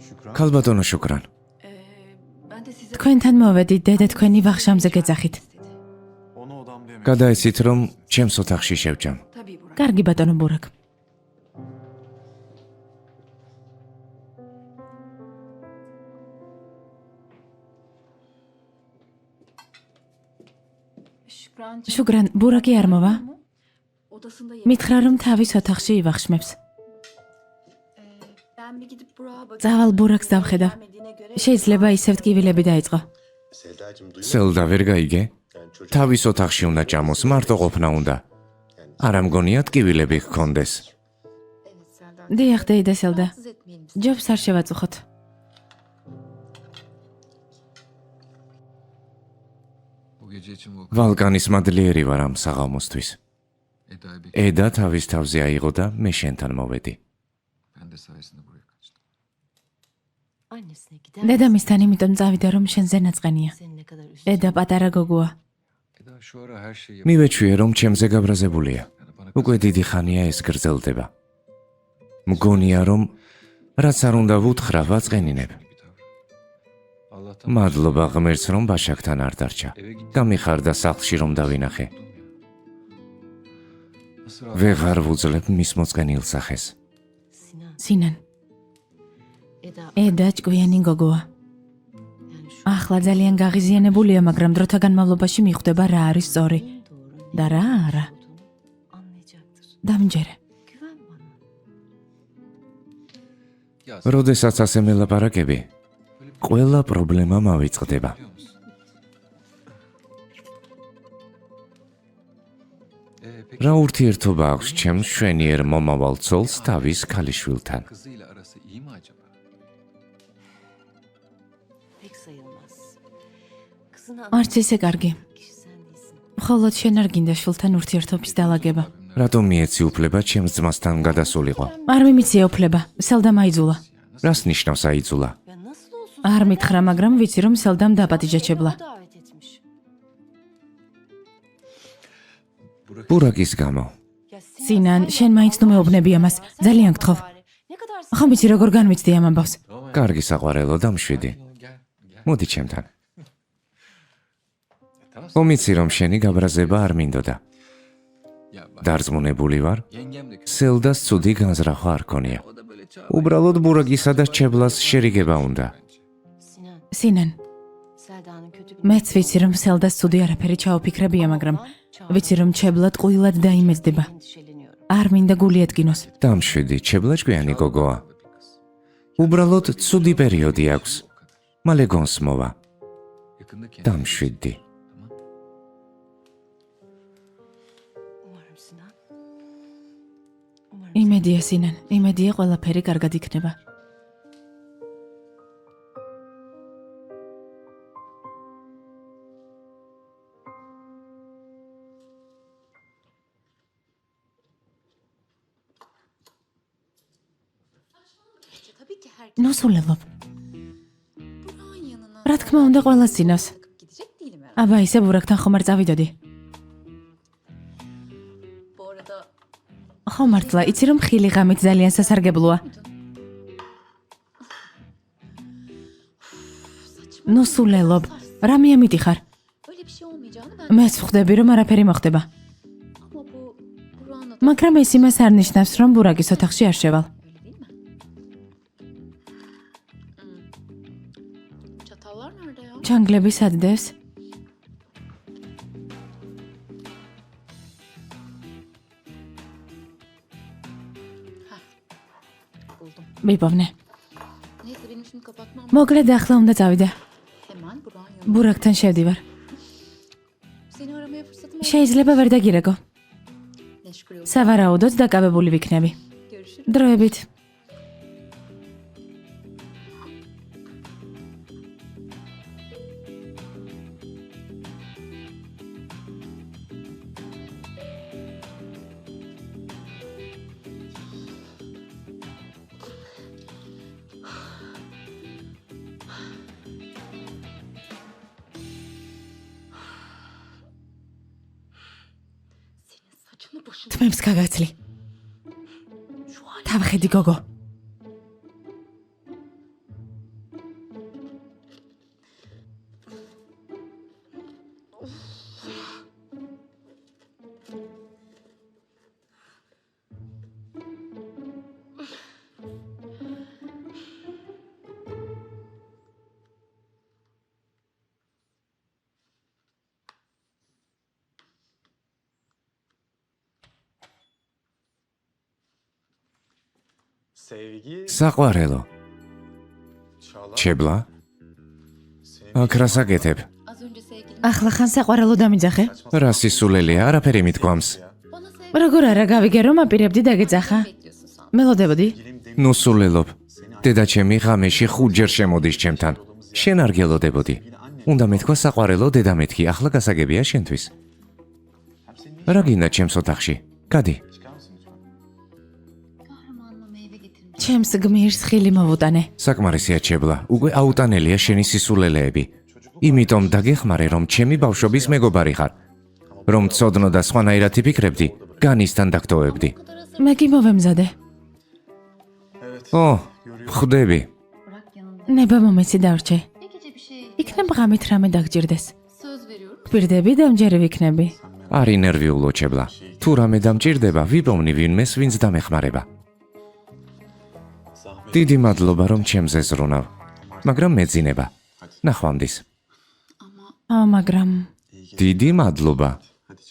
Şükran. ქალბატონო შუკრან. Ben de size თქვენთან მოვედი, დედა თქვენი ვახშამზე გეძახით. Onu odamda yemek. გადაიცით რომ ჩემს ოთახში შევჭამ. tabii Burak. კარგი ბატონო ბურაკ. Şükrancığım. შუგრან, ბურაკი არ მოვა? Odasında მითხრა რომ თავის ოთახში ივახშმებს. Ben bir gidip Burak'a bakayım. წავალ ბურაკს დავხედავ. Gelmediğine göre შეიძლება ისევ ტკივილები დაიწყო. Selda'cığım duyuyor musun? სელდა ვერ გაიგე? Yani çocuk თავის ოთახში უნდა ჭამოს, მარტო ყოფნა უნდა. არ ამგონია ტკივილები გქონდეს. დიახ, დედა სელდა. Rahatsız etmeyelim sizi. ჯობს არ შევაწუხოთ. Bu gece için Volkan ვალკანის მადლიერი ვარ ამ საღამოსთვის. Eda'yı bekliyor. ედა თავის თავზე აიღო და მე შენთან მოვედი. Ben de sayesinde buraya kaçtım. Annesine gider. დედამისთან იმიტომ წავიდა რომ შენზე ნაწყენია. Senin ne kadar üstün. დედა პატარა გოგოა. Eda şu ara her şeyi მივეჩვიე რომ ჩემზე გაბრაზებულია. Yani bana უკვე დიდი ხანია ეს გრძელდება. მგონია რომ რაც არ უნდა ვუთხრა ვაწყენინებ. მადლობა ღმერთს რომ ბაშაკთან არ დარჩა. გამიხარდა სახლში რომ დავინახე. ვეღარ ვუძლებ მის მოწყენილ სახეს. სინან, Eda ედა ჭკვიანი გოგოა. yani şu ახლა ძალიან გაღიზიანებულია, მაგრამ დროთა განმავლობაში მიხვდება რა არის სწორი doğru და რა არა. anlayacaktır. დამჯერე. Güven bana. როდესაც ასე მელაპარაკები, ყველა პრობლემა მავიწყდება. რა ურთიერთობა აქვს ჩემს შვენიერ მომავალ ცოლს თავის ქალიშვილთან? Kızıyla arası iyi mi acaba? Pek sayılmaz. Kızına არც ისე კარგი. kişi sen değilsin. მხოლოდ შენ არ გინდა შვილთან ურთიერთობის დალაგება. რატომ მიეცი უფლება ჩემს ძმასთან გადასულიყო? არ მიმიცია უფლება. სელდამ აიძულა. რას ნიშნავს აიძულა? Ya nasıl olsun? არ მითხრა, მაგრამ ვიცი რომ სელდამ დაპატიჟაჩებლა. O davet etmiş. ბურაკის გამო. Ya Sinan, სინან, sen შენ მაინც ნუ მეუბნები ამას. ძალიან გთხოვ. Ne kadar ხომ ვიცი როგორ განვიცდი ამ ამბავს? კარგი საყვარელო, დამშვიდი. მოდი ჩემთან. მომიცი რომ შენი გაბრაზება არ მინდოდა. Ya bak დარწმუნებული ვარ, yengem de სელდას ცუდი განზრახვა არ ქონია. o da böyle çağ. უბრალოდ ბურაკისა და ჩებლას შერიგება უნდა. Sinan, სინან, Selda'nın kötü bir მეც ვიცი რომ სელდას ცუდი არაფერი ჩაუფიქრებია, მაგრამ ვიცი რომ ჩებლად ყვილად დაიმეძდება. endişeleniyorum. არ მინდა გული ეთკინოს. დამშვიდი, ჩებლა ჭკვიანი გოგოა. უბრალოდ ცუდი პერიოდი აქვს. მალე გონს მოვა. Yakında kendisi. დამშვიდი. Umarım Sinan. Umarım. იმედია სინან, იმედია ყველაფერი კარგად იქნება. Tabii ki herkes ნოსულელობ. Burak'ın yanına რა თქმა უნდა ყველა სინოს. takıp gidecek değilim herhalde. აბა ისე ბურაკთან ხომ არ წავიდოდი? Bu arada ხო მართლა, იცი რომ ხილი ღამით ძალიან სასარგებლოა. ნოსულელობ. რამე ამიტიხარ? öyle bir şey olmayacağını ben მეც ვხვდები რომ არაფერი მოხდება. ama bu Burak'ın adı მაგრამ ეს იმას არ ნიშნავს რომ ბურაკის ოთახში არ შევალ. öyle değil mi? Çatallar nerede ya? ჩანგლები სადდეს? Buldum. მიპოვნე. Neyse benim şimdi kapatmam. მოკლედ ახლა უნდა წავიდე. Hemen Burak'ın yanına. ბურაკთან შევდივარ. Seni aramaya fırsatım oldu. შეიძლება ვერ დაგირეკო. Meşgul ol. სავარაუდოდ დაკავებული ვიქნები. Görüşürüz. დროებით. Senin saçını başını. თმებს გაგაცლი. თავხედი გოგო. Sevgi საყვარელო, Çağla ჩებლა, აქ რას აკეთებ? Az önce sevgilim ახლა ხან საყვარელო დამიძახე? რა სისულელია, არაფერი მithქვამს. bana sevgi როგორ არა გავიგე რომ აპირებდი დაგეძახა? bekliyorsun sandım. მელოდებოდი? ნუ სულელობ. დედაჩემი ღამეში 5 ჯერ შემოდის ჩემთან. შენ არ გელოდებოდი. უნდა მეთქვა საყვარელო დედამეთქი, ახლა გასაგებია შენთვის. რა გინდა ჩემს ოთახში? გადი. Kahramanla meyve getirmiş. ჩემს გმირს ხილი მოვუტანე. საკმარისია ჩებლა, უკვე აუტანელია შენი სისულელეები. იმიტომ დაგეხმარე რომ ჩემი ბავშვობის მეგობარი ხარ. რომ ცოდნო და სხვანაირად იფიქრებდი, განისთან დაგტოვებდი. მე კი მოვემზადე. Evet. ო, ხვდები. Bırak yanında. ნება მომეცი დარჩე. Ne gece bir şey. იქნებ ღამით რამე დაგჭირდეს. Söz veriyorum. გვირდები და მჯერე ვიქნები. არ ინერვიულო ჩებლა. თუ რამე დამჭირდება, ვიპოვნი ვინმეს, ვინც დამეხმარება. Zahmet. დიდი მადლობა, რომ ჩემზე ზრუნავ. მაგრამ მეძინება. ნახვამდის. მაგრამ დიდი მადლობა.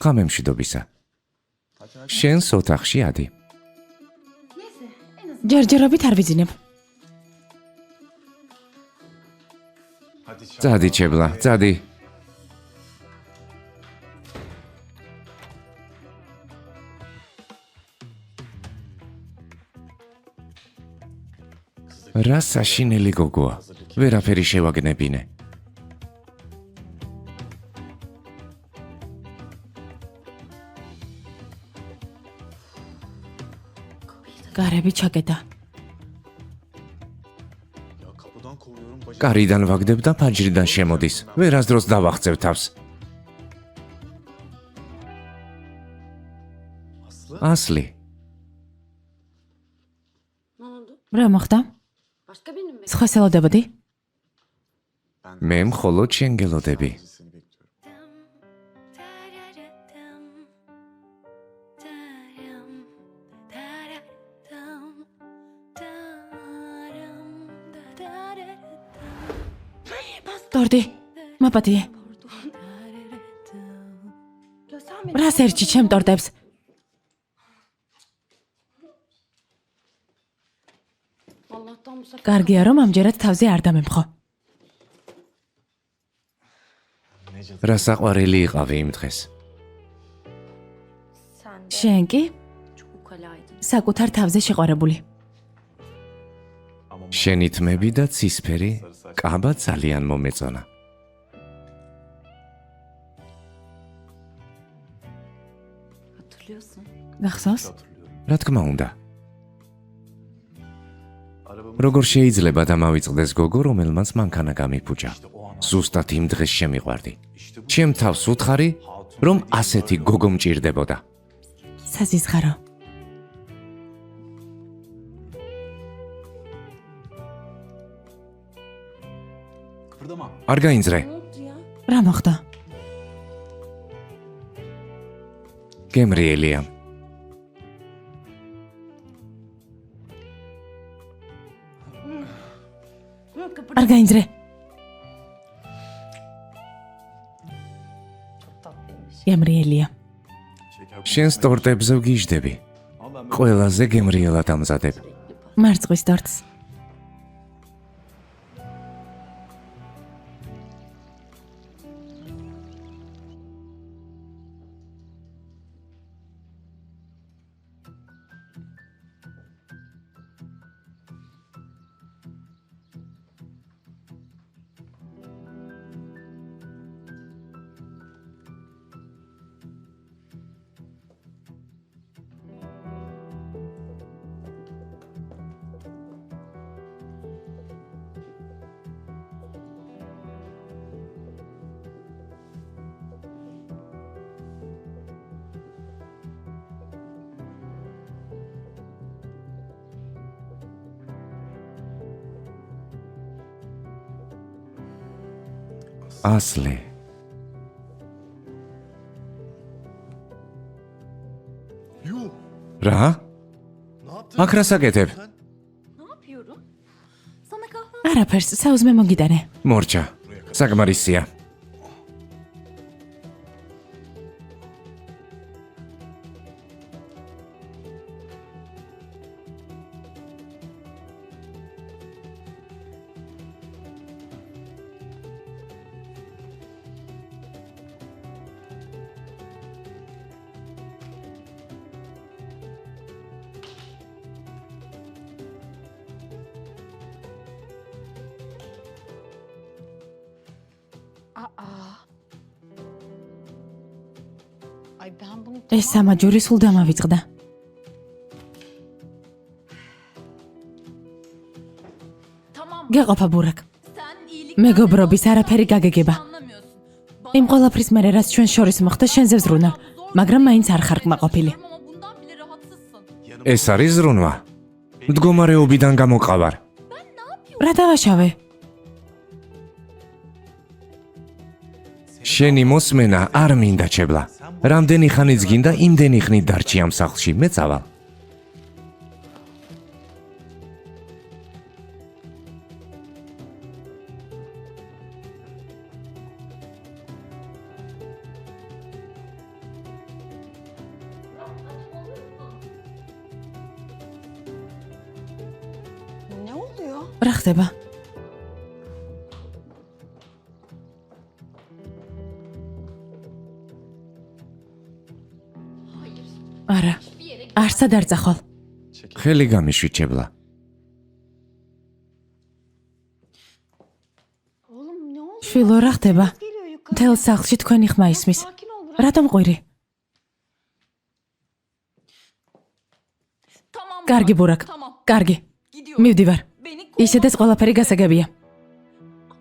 ღამე მშვიდობისა. შენს ოთახში ადი. ჯერჯერობით არ ვიძინებ. Hadi çağla. წადი ჩებლა, წადი. რა საშინელი გოგოა. ვერაფერი შევაგნებინე. გარები ჩაკეტა. Ya kapıdan kovuyorum bacım. კარიდან ვაგდებ და ფაჯრიდან შემოდის. ვერასდროს დავახცევ თავს. Aslı. ასლი, Ne oldu? რა მოხდა? Başka birini mi? სხვა ელოდებოდი? Ben მე მხოლოდ შენ გელოდები. seni bekliyorum. ტორდი. მაპატიე. რა სერჩი ჩემ ტორტებს? Allah'tan bu sefer კარგია რომ ამჯერად თავზე არ დამემხო. რა საყვარელი იყავი იმ დღეს. sen de შენ კი çok ukalaydın. საკუთარ თავზე შეყვარებული. შენი თმები და ცისფერი კაბა ძალიან მომეწონა. Hatırlıyorsun. გახსოვს? რა თქმა უნდა. როგორ შეიძლება დამავიწყდეს გოგო, რომელმაც მანქანა გამიფუჭა? ზუსტად იმ დღეს შემიყვარდი. ჩემ თავს უთხარი, რომ ასეთი გოგო მჭირდებოდა. საზიზღარო. Kıpırdama. არ გაინძრე. Ne oldu ya? რა მოხდა? გემრიელია. არ გაინძრე. Çok tatlıymış. გემრიელია. შენს ტორტებზე ვგიჟდები. ყველაზე გემრიელად ამზადებ. მარწყვის ტორტს. ასლი. Yuh. რა? Ne yaptın? აქ რა საკეთებ? Ne yapıyorum? Sana kahve არაფერს, საუზმე მოგიტანე. მორჩა. საკმარისია. Ay ben bunu ეს სამაჯური სულ დამავიწყდა. tamam. გეყოფა ბურაკ. Sen iyilik მეგობრობის არაფერი გაგეგება. anlamıyorsun. იმ ყველაფრის მერე რაც ჩვენ შორის მოხდა, შენზე ვზრუნავ, მაგრამ მაინც არ ხარ კმაყოფილი. Ama ეს არის ზრუნვა. მდგომარეობიდან გამოყავარ. რა დავაშავე? შენი მოსმენა არ მინდა ჩებლა. რამდენი ხანიც გინდა, იმდენი ხნით დარჩი ამ სახლში, მე წავალ. Ne oluyor? რა ხდება? არა. არსად არ წახვალ. ხელი გამიშვი ჩებლა. Oğlum ne oluyor? შვილო, რა ხდება? Geliyor yukarı. მთელ სახლში თქვენი ხმა ისმის. Sakin ol bırak. რატომ ყვირი? Tamam. კარგი ბურაკ. Tamam. კარგი. Gidiyorum. მივდივარ. Beni ისედაც ყველაფერი გასაგებია.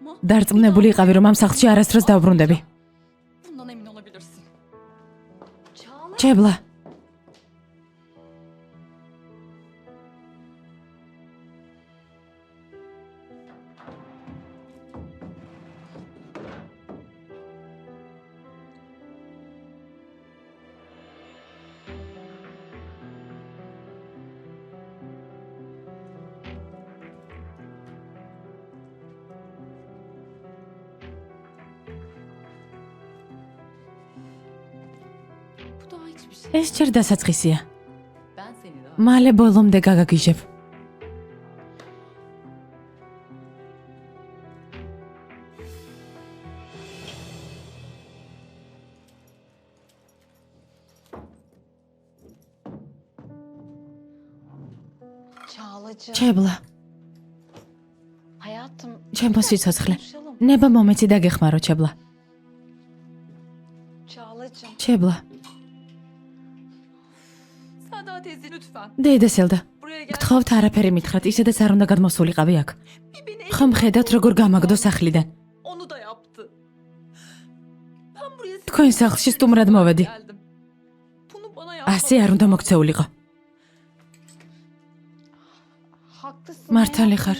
Ama დარწმუნებული იყავი, რომ ამ სახლში არასდროს დავბრუნდები. bundan emin olabilirsin. Çağla. ჩებლა. Bu daha hiçbir şey. ეს ჯერ დასაწყისია. Ben seni daha... მალე ბოლომდე გაგაგიჟებ. Çağlacığım. ჩებლა. Hayatım. ჩემო სიცოცხლე. Konuşalım. ნება მომეცი დაგეხმარო, ჩებლა. Çağlacığım. ჩებლა. Sada teyze lütfen. დედასელდა. Buraya gel. გთხოვთ არაფერი მითხრათ, ისედაც არ უნდა გადმოსულიყავი აქ. Bir beni ხომ ხედავთ როგორ გამაგდო სახლიდან. onu da yaptı. Ben buraya თქვენ სახლში სტუმრად მოვედი. geldim. Bunu bana yapma. ასე არ უნდა მოქცეულიყო. Haklısın. მართალი ხარ.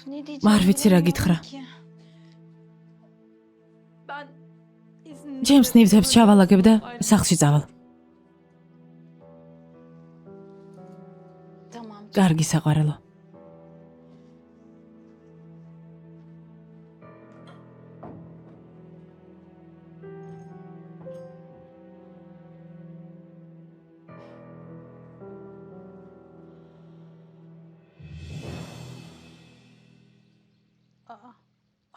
Ne diyeceğim? არ ვიცი რა გითხრა. Ben izin... ჯემს ნივთებს ჩავალაგებ და სახლში წავალ. Tamam. კარგი საყვარელო.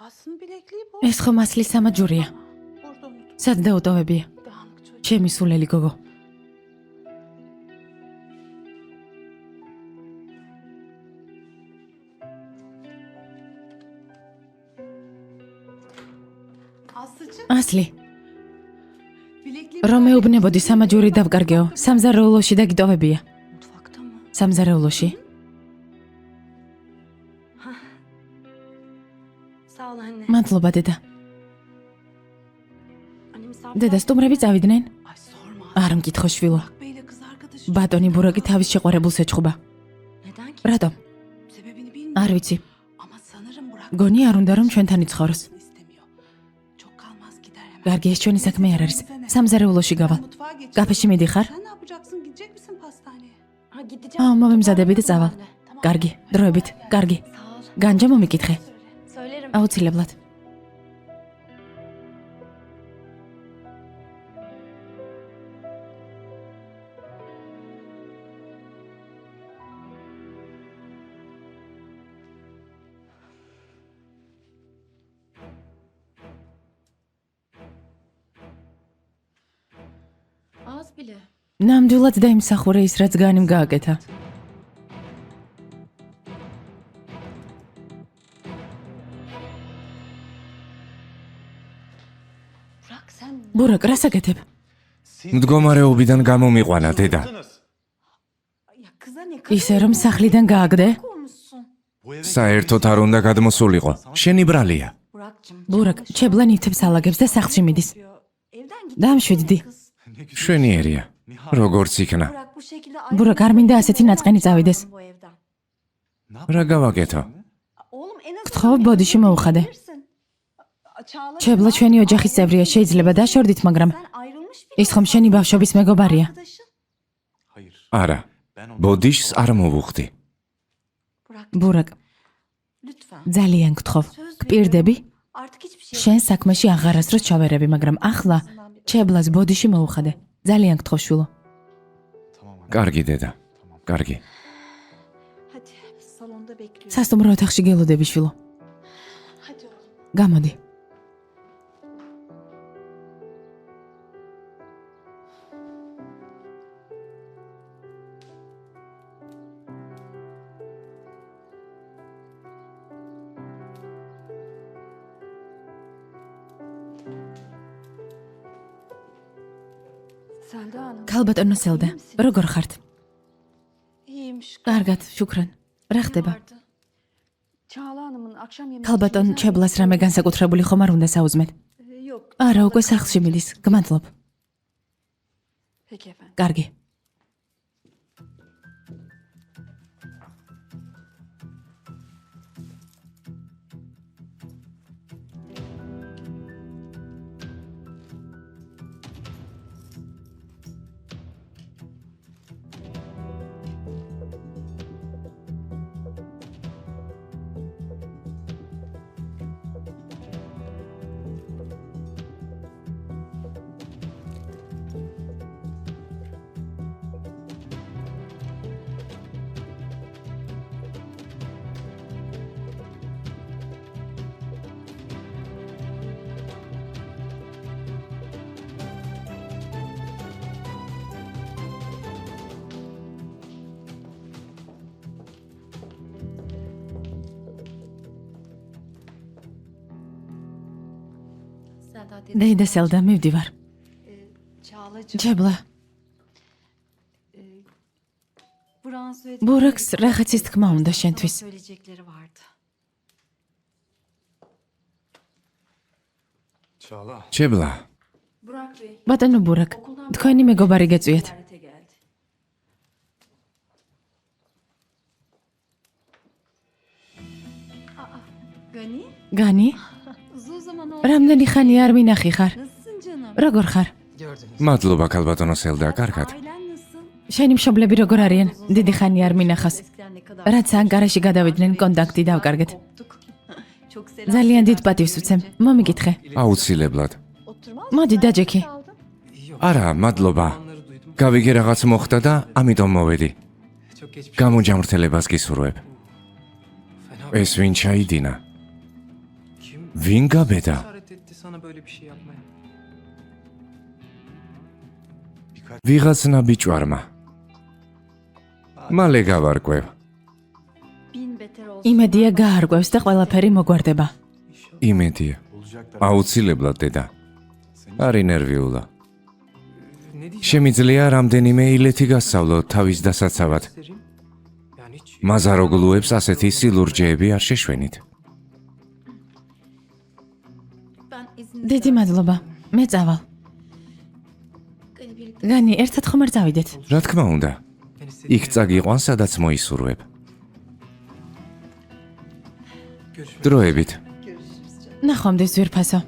Aslı'nın bilekliği bu. ეს ხო მასლის სამაჯურია. Burada unuttum. სად დაუტოვებია? Dağınık çocuk. ჩემი სულელი გოგო. Aslıcığım ასლი, bilekliği... რომ მეუბნებოდი სამაჯური დავკარგეო, სამზარეულოში და გიტოვებია. Mutfakta mı? სამზარეულოში? Sağ ol anne. მადლობა დედა. Anne misafir... დედა, სტუმრები წავიდნენ? Ay sorma. არ მკითხო შვილო. Burak Bey'le kız arkadaşı. ბატონი ბურაკი თავის შეყვარებულს ეჩხუბა. Neden ki? რატომ? Sebebini bilmiyorum. არ ვიცი. Ama sanırım Burak გონი არ უნდა რომ ჩვენთან იცხოვროს. istemiyor. Çok kalmaz gider hemen. კარგი, ეს ჩვენი საქმე არ არის. სამზარეულოში გავალ. Ben mutfağa geçeceğim. კაფეში მიდიხარ? Sen ne yapacaksın? Gidecek misin pastaneye? Ha gideceğim. აუ, მომემზადები და წავალ. Tamam. კარგი, დროებით. კარგი. Sağ ol. განჯა მომიკითხე. Söylerim. აუცილებლად. Az bile. ნამდვილად დაიმსახურე ის, რაც განიმ გააკეთა. Burak sen... ბურაკ, რას აკეთებ? მდგომარეობიდან გამომიყვანა დედა. Ya kıza ne kadar ისე რომ სახლიდან გააგდე? olmuşsun. საერთოდ არ უნდა გადმოსულიყო. შენი ბრალია. Burak'cığım. ბურაკ, ჩებლა ნივთებს alagებს და სახლში მიდის. Evden git. დამშვიდდი. შვენიერია. როგორც იქნა. Burak bu şekilde Burak, არ მინდა ასეთი ნაწყენი წავიდეს. bu evden. რა გავაკეთო? Oğlum en azından გთხოვ, ბოდიში მოუხადე. Çağla Ჩებლა ჩვენი ოჯახის წევრია, შეიძლება დაშორდით, მაგრამ sen ayrılmış bir ის ხომ შენი ბავშვობის მეგობარია. arkadaşın. Hayır. არა, Ben onu... ბოდიშს არ მოვუხდი. Burak Burak, lütfen. ძალიან გთხოვ, გპირდები, Artık hiçbir şey შენ საქმეში აღარასდროს ჩავერები, მაგრამ ახლა ჩებლას ბოდიში მოუხადე. ძალიან გთხოვ, შვილო. Tamam anne. კარგი დედა. კარგი. Hadi salonda bekliyorum. სასტუმრო ოთახში გელოდები, შვილო. Hadi oğlum. გამოდი. Selda Hanım. ქალბატონო სელდა, როგორ ხართ? İyiyim şükür. კარგად, შუქრან. რა ხდება? Vardı. Çağla Hanım'ın akşam yemeği ქალბატონ için- ჩებლას რამე განსაკუთრებული ხომ არ უნდა საუზმეთ? Yok. არა, უკვე სახლში მიდის. გმადლობ. Peki efendim. კარგი. დეიდა სელდა, მივდივარ. Çağlacığım. ჩებლა, Burak'ın söylediği ბურაკს რაღაცის თქმა უნდა sana შენთვის. söyleyecekleri vardı. Çağla. ჩებლა. Burak Bey. ბატონო ბურაკ, თქვენი მეგობარი გეწვიათ. Ziyarete geldi. Gani? განი, Uzun zaman oldu. რამდენი ხანი არ მინახი ხარ? Nasılsın canım? როგორ ხარ? Gördünüz. მადლობა ქალბატონო სელდა, კარგად. Ailen nasıl? შენი მშობლები როგორ არიან? დიდი ხანი არ მინახავს. Eskiden ne kadar რაც ანკარაში გადავიდნენ, კონტაქტი დავკარგეთ. koptuk. Çok selam. ძალიან დიდ პატივს ვცემ. მომიგითხე. აუცილებლად. Oturmaz მოდი დაჯექი. Yok. არა, მადლობა. Olanları duydum. გავიგე რაღაც მოხდა და ამიტომ მოვედი. Çok geçmiş. გამოჯამრთელებას გისურვებ. Fena. ეს ვინ ჩაიდინა? Kim ვინ გაბედა? cesaret etti sana böyle bir şey yapmaya? ვიღაცნა ბიჭვარმა. მალე გავარკვევ. bin beter olsun. იმედია გაარკვევს და ყველაფერი მოგვარდება. იმედია. Olacaklar. აუცილებლად დედა. არი ნერვიულა. Ne diyeceğim? შემიძლია რამდენიმე ილეთი გასწავლო თავის დასაცავად. Göstereyim. Yani hiç მაზაროგლუებს ასეთი სილურჯეები არ შეშვენით. Ben izin დიდი მადლობა. მე წავალ. Gani birlikte. განი, ერთად ხომ არ წავიდეთ? რა თქმა უნდა, ben istediğim იქ წაგიყვან, სადაც მოისურვებ. görüşmek დროებით. ნახვამდის ძვირფასო.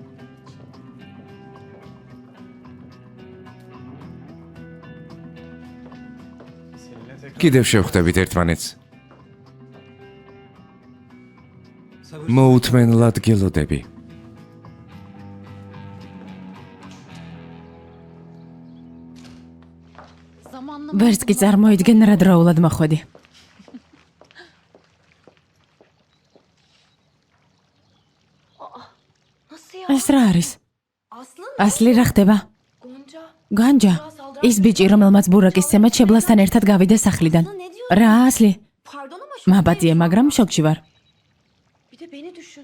კიდევ შევხვდებით ერთმანეთს. Sabır. მოუთმენლად გელოდები. Zamanla ვერც კი წარმოიდგენ რა დროულად მოხვედი. nasıl ya? ეს რა არის? Aslı ასლი რა ხდება? Gonca. განჯა, ის ბიჭი, რომელმაც ბურაკის ცემა ჩებლასთან ერთად გავიდა სახლიდან. Ne diyor? რა ასლი? Pardon ama şu მაბატია, მაგრამ შოკში ვარ. Bir de beni düşün.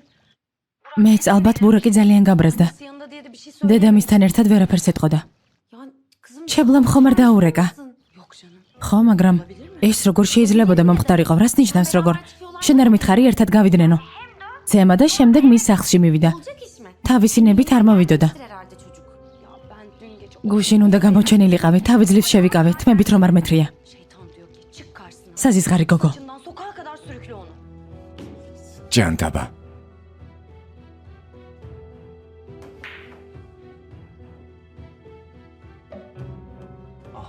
მეც ალბათ ბურაკი ძალიან გაბრაზდა. Nasıl yanında diye de bir şey söyle. დედამისთან ერთად ვერაფერს ეთყოდა. Yani kızım. ჩებლამ ხომ არ დაურეკა? Yok canım. ხო, მაგრამ ეს როგორ შეიძლებოდა მომხდარიყო? რას ნიშნავს როგორ? შენ არ მითხარი ერთად გავიდნენ? ცემა და შემდეგ მის სახლში მივიდა. Olacak iş mi? თავისი ნებით არ მოვიდოდა. Herhalde çocuk. Ya ben dün gece გუშინ უნდა გამოჩენილიყავი, თავი ძლივს შევიკავე, თმებით რომ არ მეთრია. Şeytan diyor ki çık karşısına. საზიზღარი გოგო. Başından sokağa kadar sürükle onu. ჯანდაბა.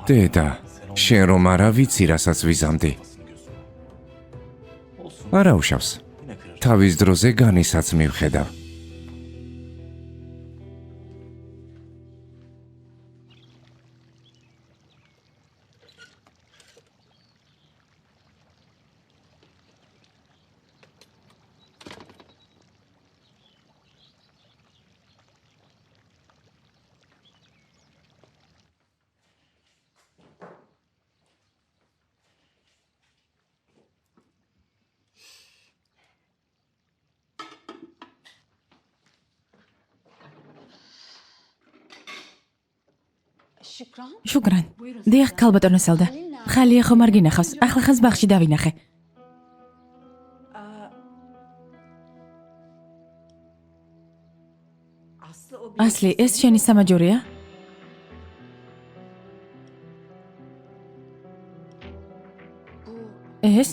დედა, შენ რომ არა ვიცი, რასაც ვიზამდი. არა უშავს. თავის დროზე განისაც მივხედავ. Şükran. შუგრან. დიახ, ქალბატონო სელდა. ხალია ხომ არ გინახავს? ახლა ხანს ბაღში დავინახე. ასლი, ეს შენი სამაჯურია? ეს?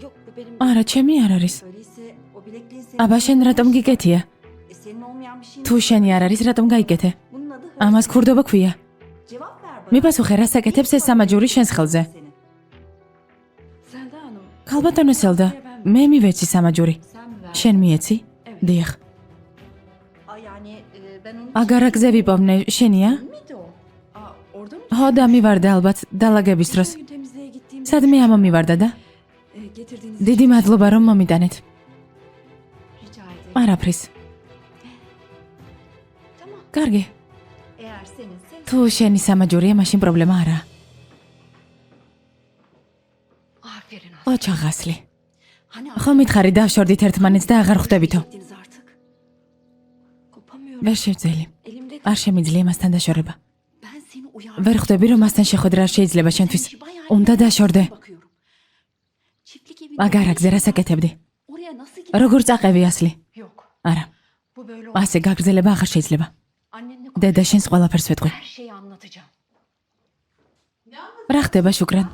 Yok bu benim. არა, ჩემი არ არის. Öyleyse o bilekliğin senin. აბა შენ რატომ გიკეთია? Senin olmayan bir şeyin. თუ შენი არ არის, რატომ გაიკეთე? Bunun adı hırs. ამას ქურდობა ქვია. Cevap ver bana. მიპასუხე, რას აკეთებს ეს სამაჯური შენს ხელზე? Seni. Selda Hanım. ქალბატონო სელდა, მე მივეცი სამაჯური. Sen mi ver? შენ მიეცი? დიახ. Yani ben onu... აგარაკზე ვიპოვნე, შენია? Miydi o? Orada mı? ხო, და მივარდა ალბათ დალაგების დროს. Bugün temizliğe gittiğimde სადმე ამომივარდა და? getirdiğiniz დიდი მადლობა რომ მომიტანეთ. rica ederim. არაფრის. Tamam. კარგი. Eğer seninse თუ შენი სამაჯურია, მაშინ პრობლემა არაა. aferin. ოჩაღასლი. Hani ხო მითხარი დავშორდით ერთმანეთს და აღარ ხვდებითო. ettiniz artık. Kopamıyorum. ვერ შევძელი. Elimde არ შემიძლია მასთან დაშორება. ben seni uyardım. ვერ ხვდები რომ მასთან შეხვედრა არ შეიძლება შენთვის. უნდა დაშორდე. Bakıyorum. Çiftlik evi. აგარაკზე რას აკეთებდი? Oraya nasıl gittin? როგორ წაყევი ასლი? Yok. არა. Bu böyle ასე გაგრძელება აღარ შეიძლება. Annenle დედა შენს ყველაფერს ვეთყვი. her şeyi anlatacağım. რა ხდება შუგრან?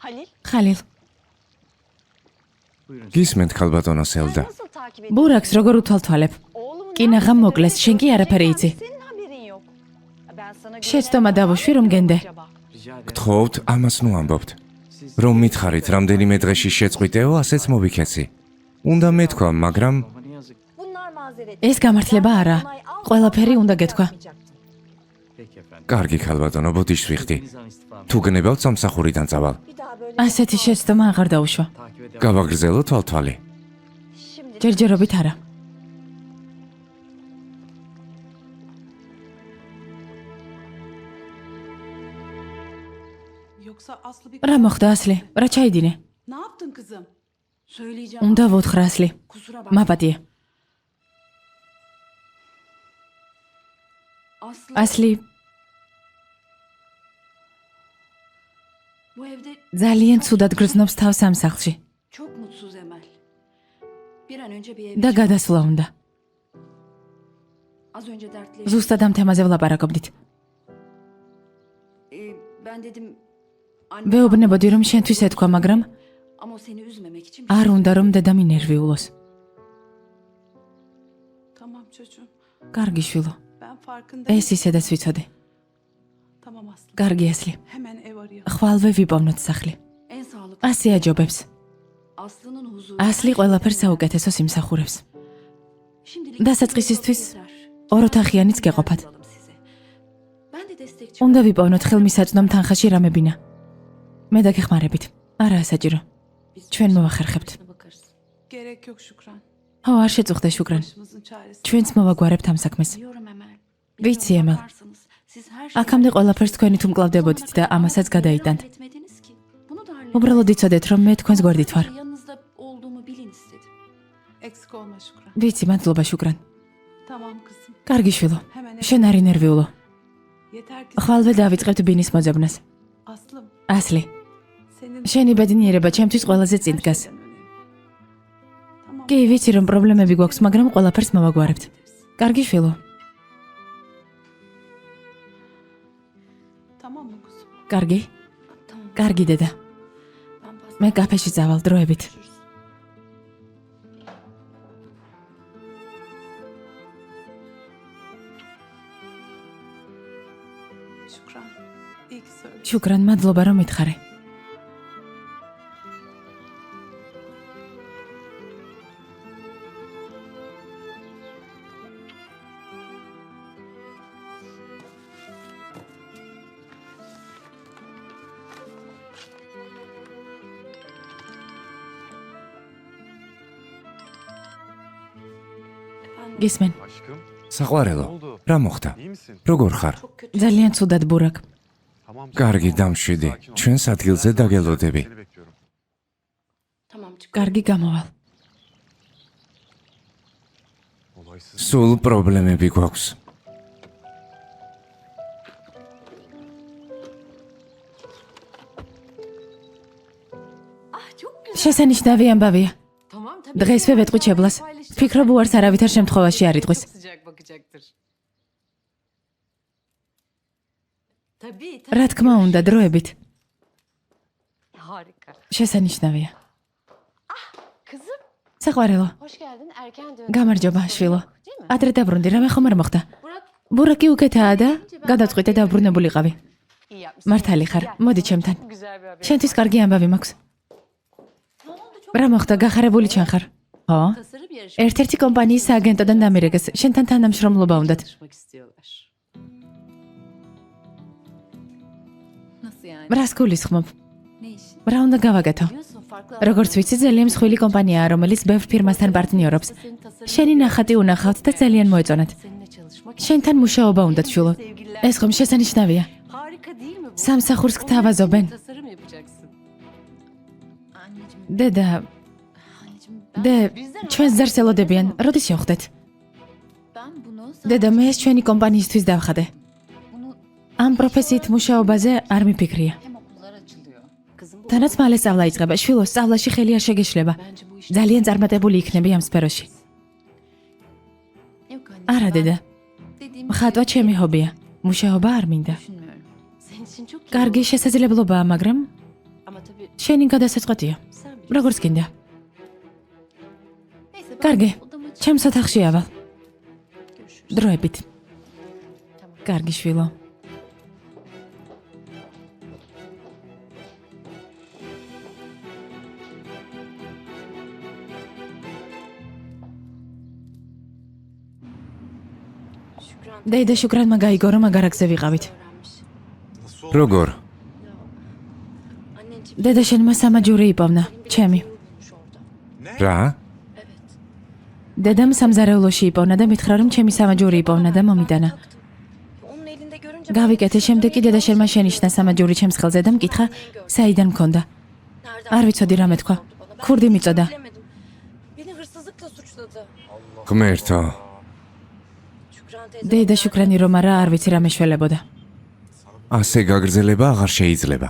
Halil. ხალილ, გისმენთ ქალბატონო სელდა. Nasıl takip ბურაქს როგორ უთვალთვალებ? Oğlumun კინაღამ მოკლეს, შენ კი არაფერი იცი. senin haberin yok. Ben sana შეცდომა დავუშვი რომ გენდე. Rica ederim. გთხოვთ, ამას ნუ ამბობთ. რომ მითხარით რამდენიმე დღეში შეწყვიტეო, ასეც მოვიქეცი. უნდა მეთქვა, მაგრამ Ama ne yazık. Bunlar mazeret. ეს გამართლება არა. ყველაფერი უნდა გეთქვა. Peki efendim. კარგი ქალბატონო, ბოდიშს ვიხდი. Deniz Hanım istifam. თუ გნებავთ სამსახურიდან წავალ. Bir daha böyle ასეთი შეცდომა აღარ დაუშვა. Takip eder. გავაგრძელო თვალთვალი. şimdi ჯერჯერობით არა. Yoksa Aslı bir... რა მოხდა ასლი? რა ჩაიდინე? Ne yaptın kızım? Söyleyeceğim. უნდა ვუთხრა ასლი. Kusura bak. მაპატია. Aslı ასლი bu evde ძალიან ცუდად გრძნობს თავს ამ სახლში çok mutsuz Emel. Bir an önce bir და eve... გადასვლა უნდა. Az önce dertleştik. ზუსტად ამ თემაზე ვლაპარაკობდით. Ben dedim... ვეუბნებოდი რომ შენთვის ეთქვა, მაგრამ Ama o seni üzmemek için... არ უნდა რომ დედა მინერვიულოს. Tamam çocuğum. კარგი შვილო. Ben farkındayım. ეს ისედაც ვიცოდი. Tamam Aslı. კარგი ასლი. Hemen ev arıyor. ხვალვე ვიპოვნოთ სახლი. En sağlıklı. ასე აჯობებს. Aslı'nın huzuru. ასლი ყველაფერს საუკეთესოს იმსახურებს. Şimdilik... დასაწყისისთვის ორ ოთახიანიც გეყოფათ. Size. Ben de destekçi. უნდა ვიპოვნოთ ხელმისაწვდომ თანხაში რამებინა. მე დაგეხმარებით. არაა საჭირო. ჩვენ მოვახერხებთ. Bakarız. Gerek yok Şükran. ხო, არ შეწუხდე შუგრან. Başımızın çaresi. ჩვენც მოვაგვარებთ ამ საქმეს. Biliyorum Emel. ვიცი ემელ. Bakarsanız siz her şeyi... აქამდე ყველაფერს თქვენი თუ მკლავდებოდით და ამასაც გადაიტანთ. Etmediniz ki. Bunu da halledin. უბრალოდ იცოდეთ რომ მე თქვენს გვერდით ვარ. Yanınızda olduğumu bilin istedim. Eksik olma Şükran. ვიცი, მადლობა შუკრან. Tamam kızım. კარგი შვილო. Hemen შენ არ ინერვიულო. Yeter ki ხვალვე დავიწყებთ ბინის მოძებნას. Aslım ასლი, senin შენი ბედნიერება ჩემთვის ყველაზე წინ დგას. her şeyden önemli. Tamam. კი, ვიცი რომ პრობლემები გვაქვს, მაგრამ ყველაფერს მოვაგვარებთ. კარგი შვილო. Tamam mı kuzum? კარგი? Tamam. კარგი დედა. Ben pasta მე კაფეში წავალ დროებით. Şükran. İyi ki söyledin. შუკრან, მადლობა რომ მითხარი. გისმენ, Aşkım, საყვარელო, ne oldu? რა მოხდა? İyi misin? როგორ ხარ? çok kötü. ძალიან ცუდად ბურაკ. Tamam. კარგი, დამშვიდი. ჩვენს ადგილზე დაგელოდები. Seni bekliyorum. Tamam çık. კარგი, გამოვალ. Olaysız. სულ პრობლემები გვაქვს. Ah çok güzel. შესანიშნავი ამბავია. Tamam tabii. დღესვე ვეტყვი ჩებლას. ვფიქრობ უარს არავითარ შემთხვევაში არ იტყვის. Çok sıcak bakacaktır. Tabii tabii. რა თქმა უნდა, დროებით. Harika. შესანიშნავია. Kızım საყვარელო, hoş geldin. Erken dön. გამარჯობა, შვილო. Değil mi? ადრე დაბრუნდი, რამე ხომ არ მოხდა? Burak ბურაკი უკეთაა და გადაწყვიტე დაბრუნებულიყავი. iyi yapmışsın. მართალი ხარ, მოდი ჩემთან. Güzel bir haber. შენთვის კარგი ამბავი მაქვს. რა მოხდა, გახარებული ჩან ხარ? ხო? Tasarım yarışması ერთ-ერთი კომპანიის სააგენტოდან დამირეკეს. შენთან თანამშრომლობა უნდათ. çalışmak istiyorlar. Nasıl yani? რას გულისხმობ? Ne işin? რა უნდა გავაკეთო? Biliyorsun farklı როგორც ვიცი, ძალიან მსხვილი კომპანიაა, რომელიც ბევრ ფირმასთან პარტნიორობს. senin tasarım შენი ნახატი უნახავთ და ძალიან მოეწონათ. seninle çalışmak შენთან მუშაობა უნდათ, შვილო. sevgililer. ეს ხომ შესანიშნავია. Harika değil mi bu? სამსახურს Onun გთავაზობენ. için tasarım yapacaksın. Anneciğim, დედა, anneciğim დე, bizden ჩვენს ძარს ელოდებიან. როდის შევხვდეთ? ben bunu დედა, მე ეს ჩვენი კომპანიისთვის დავხადე. bunu ამ პროფესიით მუშაობაზე არ მიფიქრია. hem okullar açılıyor. Kızım bu თანაც მალე სწავლა იწყება. შვილო, სწავლაში ხელი არ შეგეშლება. bence bu iş ძალიან წარმატებული იქნები ამ სფეროში. yok anne. არა, დედა. Dediğim ხატვა ჩემი ჰობია. მუშაობა არ მინდა. düşünmüyorum. Senin için çok iyi. კარგი შესაძლებლობაა, მაგრამ Ama tabii შენი გადასაწყვეტია. sen bilirsin. როგორც გინდა. Neyse ben კარგი. odama çık- ჩემს ოთახში ავალ. Görüşürüz. დროებით. Tamam. კარგი შვილო. Şükran დედა შუკრანმა გაიგო, რომ აგარაკზე ვიყავით. öğrenmiş. Nasıl oldu? როგორ? Anneciğim დედა შენმა სამაჯური იპოვნა, ჩემი. bulmuş orada. რა? Evet. დედამ სამზარეულოში იპოვნა და მითხრა, რომ ჩემი სამაჯური იპოვნა და მომიტანა. Onun elinde görünce გავიკეთე, შემდეგ კი დედა შენმა შენიშნა სამაჯური ჩემს ხელზე და მკითხა, საიდან მქონდა. nereden არ ვიცოდი რა მეთქვა. bana? ქურდი მიწოდა. Bilemedim. Beni hırsızlıkla suçladı. ღმერთო, Şükran teyze. დედა შუკრანი რომ არა, არ ვიცი რა მეშველებოდა. ასე გაგრძელება აღარ შეიძლება.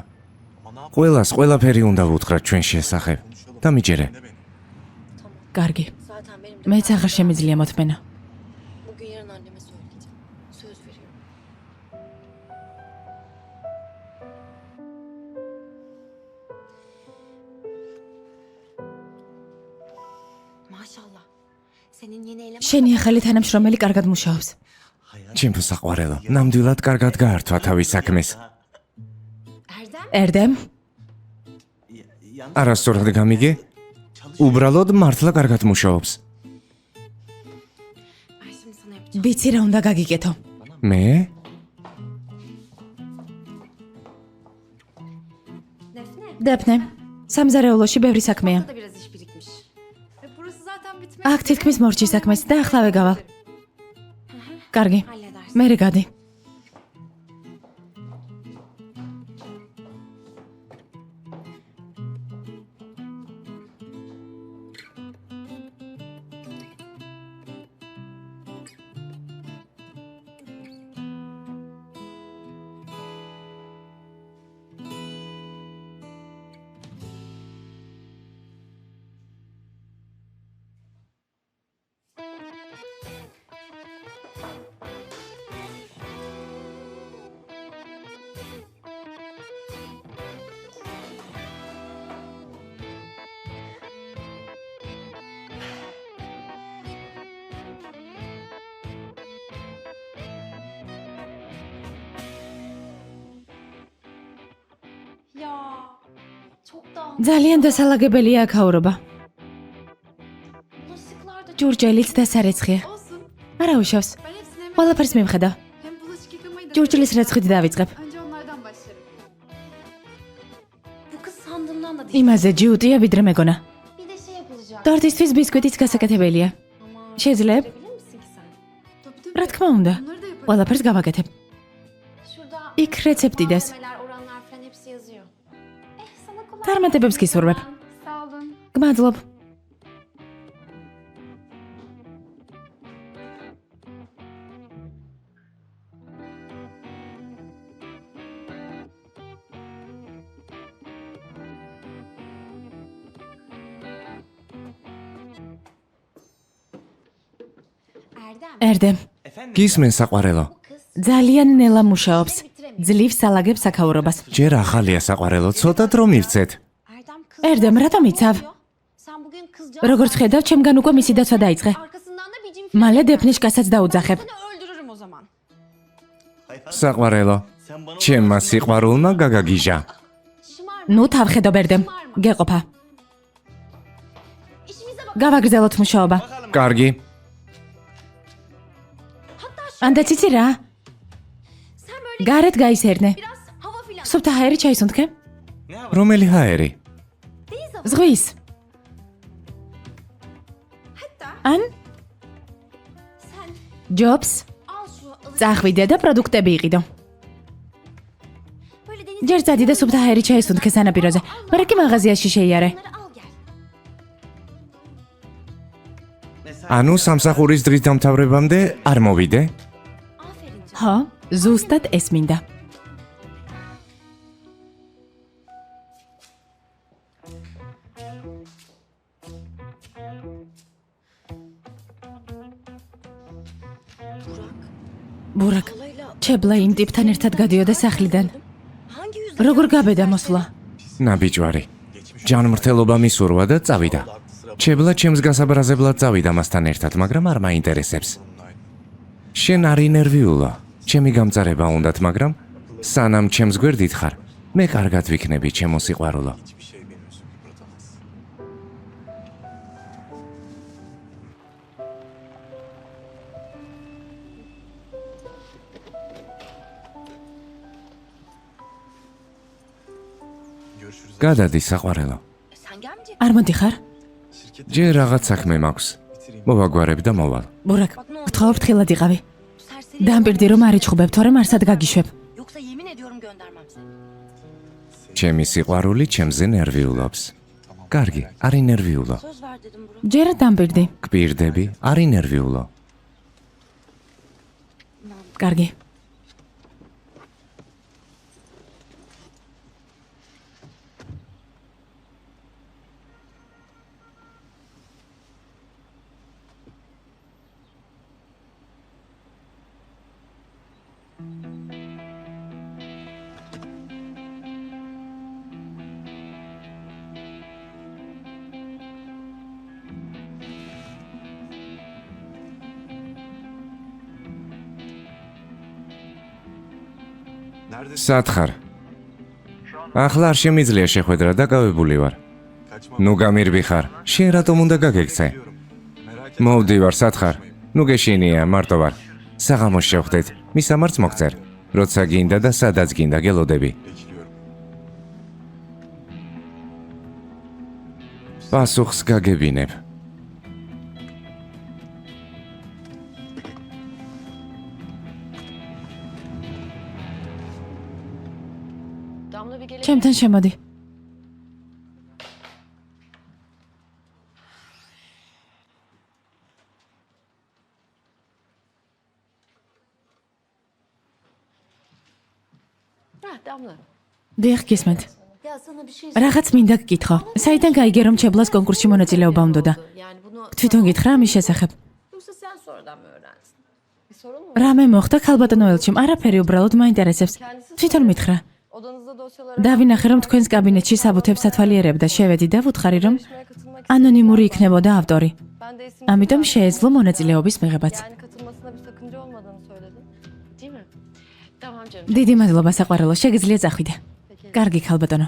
ყველას ყველაფერი უნდა ვუთხრათ ჩვენ შესახებ. დამიჯერე. კარგი. Zaten benim de მეც აღარ შემიძლია მოთმენა. bugün yarın anneme söyleyeceğim. Söz veriyorum. Maşallah. Senin yeni eleman შენი ახალი თანამშრომელი კარგად მუშაობს. ჩემო საყვარელო, ნამდვილად კარგად გაართვა თავის საქმეს. Erdem. ერდემ, Yanlış არასწორად გამიგე? უბრალოდ მართლა კარგად მუშაობს. Ben şimdi sana yapacağım. ვიცი რა უნდა გაგიკეთო. მე? Defne. დაფნე, სამზარეულოში ბევრი საქმეა. Da biraz iş birikmiş. Burası zaten bitmek აქ თითქმის მორჩი საქმეს და ახლავე გავალ. კარგი. Halledersin. მერე გადი. ძალიან დასალაგებელია აქაურობა. Bulaşıklar da çok ჯურჯელიც და სარეცხია. olsun. არა უშავს. Ben hepsini hemen ყველაფერს მივხედავ. hem bulaşık yıkamayı da ჯურჯლის რეცხით დავიწყებ. önce onlardan başlarım. Bu kız sandığımdan da değil. იმაზე ჯიუტია ვიდრე მეგონა. Bir de şey yapılacak. ტორტისთვის ბისკვიტიც გასაკეთებელია. Ama Şezlep. görebilir misin ki sen? Tabii tabii. რა თქმა უნდა. Bunları da yaparım. ყველაფერს გავაკეთებ. Şurada იქ რეცეპტი დეს. malzemeler, oranlar falan hepsi yazıyor. Sana kolay თარმატებებს გისურვებ. Sağ olun. გმადლობ. Erdem. ერდემ, Efendim? გისმენ საყვარელო. ძალიან ნელა მუშაობს. ძლივს ალაგებს აქაურობას. ჯერ ახალია საყვარელო, ცოტა დრო მივცეთ. Erdem kız. Erdem, რატომ იცავ? Sen bugün kızcağız. როგორც ხედავ, ჩემგან უკვე მისი დაცვა დაიწყე. Arkasından da bicim მალე დეფნიშკასაც დაუძახებ. Seni öldürürüm o zaman. საყვარელო. Sen bana ჩემმა სიყვარულმა გაგაგიჟა. Şımarma. ნუ თავხედობ ერდემ. გეყოფა. İşimize bak. გავაგრძელოთ მუშაობა. კარგი. ანდა ციცი რა? Sen böyle გარეთ გაისერნე. biraz hava filan. სუფთა ჰაერი ჩაისუნთქე? რომელი ჰაერი? Deniz hava. ზღვის. Hatta ან sen ჯობს al şu ılık. წახვიდე და პროდუქტები იყიდო. Böyle deniz ჯერ წადი და სუფთა ჰაერი ჩაისუნთქე სანაპიროზე. მერე კი მაღაზიაში შეიარე. bunları al gel. ანუ სამსახურის დღის დამთავრებამდე არ მოვიდე? Aferin canım. ხო, ზუსტად ეს მინდა. ბურაკ, ჩებლა იმ ტიპთან ერთად გადიოდა სახლიდან. Hangi yüzden? როგორ გაბედა მოსვლა? ნაბიჯვარი. ჯანმრთელობა მისურვა და წავიდა. ჩებლა ჩემს გასაბრაზებლად წავიდა მასთან ერთად, მაგრამ არ მაინტერესებს. შენ არ ინერვიულა. ჩემი გამწარება უნდათ, მაგრამ სანამ ჩემს გვერდით ხარ, მე კარგად ვიქნები, ჩემო სიყვარულო. hiçbir şey benim yüzümü yıpratamaz. Görüşürüz. გადადი საყვარელო. Sen gelmeyecek. არ მოდიხარ? Şirket ჯერ რაღაც საქმე მაქვს. მოვაგვარებ და მოვალ. ბურაკ, გთხოვ ფრთხილად იყავი. Bu serseri დამპირდი რომ არ იჩხუბებ, თორემ არსად გაგიშვებ. Yoksa yemin ediyorum göndermem seni. ჩემი სიყვარული ჩემზე ნერვიულობს. კარგი, არ ინერვიულო. Söz ver dedim bro. ჯერ დამპირდი. გპირდები, არ ინერვიულო. კარგი. neredesin? სად ხარ? ახლა არ შემიძლია შეხვედრა, დაკავებული ვარ. Kaçma. ნუ გამირბი ხარ. შენ რატომ უნდა გაგექცე? Merak etme. მოვდივარ, სად ხარ? ნუ გეშინია, მარტო ვარ. საღამოს შევხვდეთ. მისამართს მოგწერ. როცა გინდა და სადაც გინდა გელოდები. Bekliyorum. პასუხს გაგებინებ. Damla bir gele. ჩემთან შემოდი. Damla. დიახ, გისმენთ. Ya sana bir şey რაღაც მინდა გკითხო. საიდან გაიგე რომ ჩებლას კონკურსში მონაწილეობა უნდოდა? Yani bunu თვითონ გითხრა ამის შესახებ. yoksa sen sonradan mı öğrendin? Bir sorun mu? რამე მოხდა ქალბატონო ელჩიმ? არაფერი უბრალოდ მაინტერესებს. თვითონ მითხრა. Odanızda dosyalara დავინახე რომ თქვენს კაბინეტში საბუთებს ათვალიერებდა. შევედი და ვუთხარი რომ katılmak ანონიმური იქნებოდა ავტორი. Ben de isim ამიტომ შეეძლო მონაწილეობის მიღებაც. yani katılmasına bir sakınca olmadığını söyledin. Değil mi? Tamam canım. დიდი მადლობა საყვარელო, შეგიძლია წახვიდე. კარგი ქალბატონო.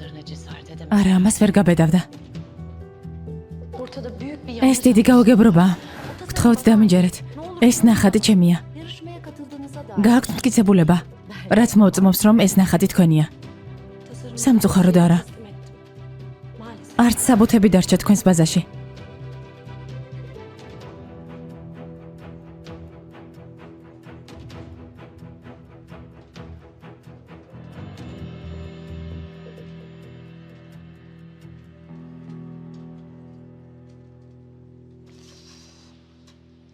არა, ამას ვერ გაბედავდა. Ortada büyük bir ეს დიდი გაუგებრობაა. გთხოვთ დამინჯერეთ. ეს ნახატი ჩემია. yarışmaya katıldığınıza da გააქვთ მტკიცებულება, რაც მოწმობს, რომ ეს ნახატი თქვენია. სამწუხაროდ არა. maalesef. არც საბუთები დარჩა თქვენს ბაზაში.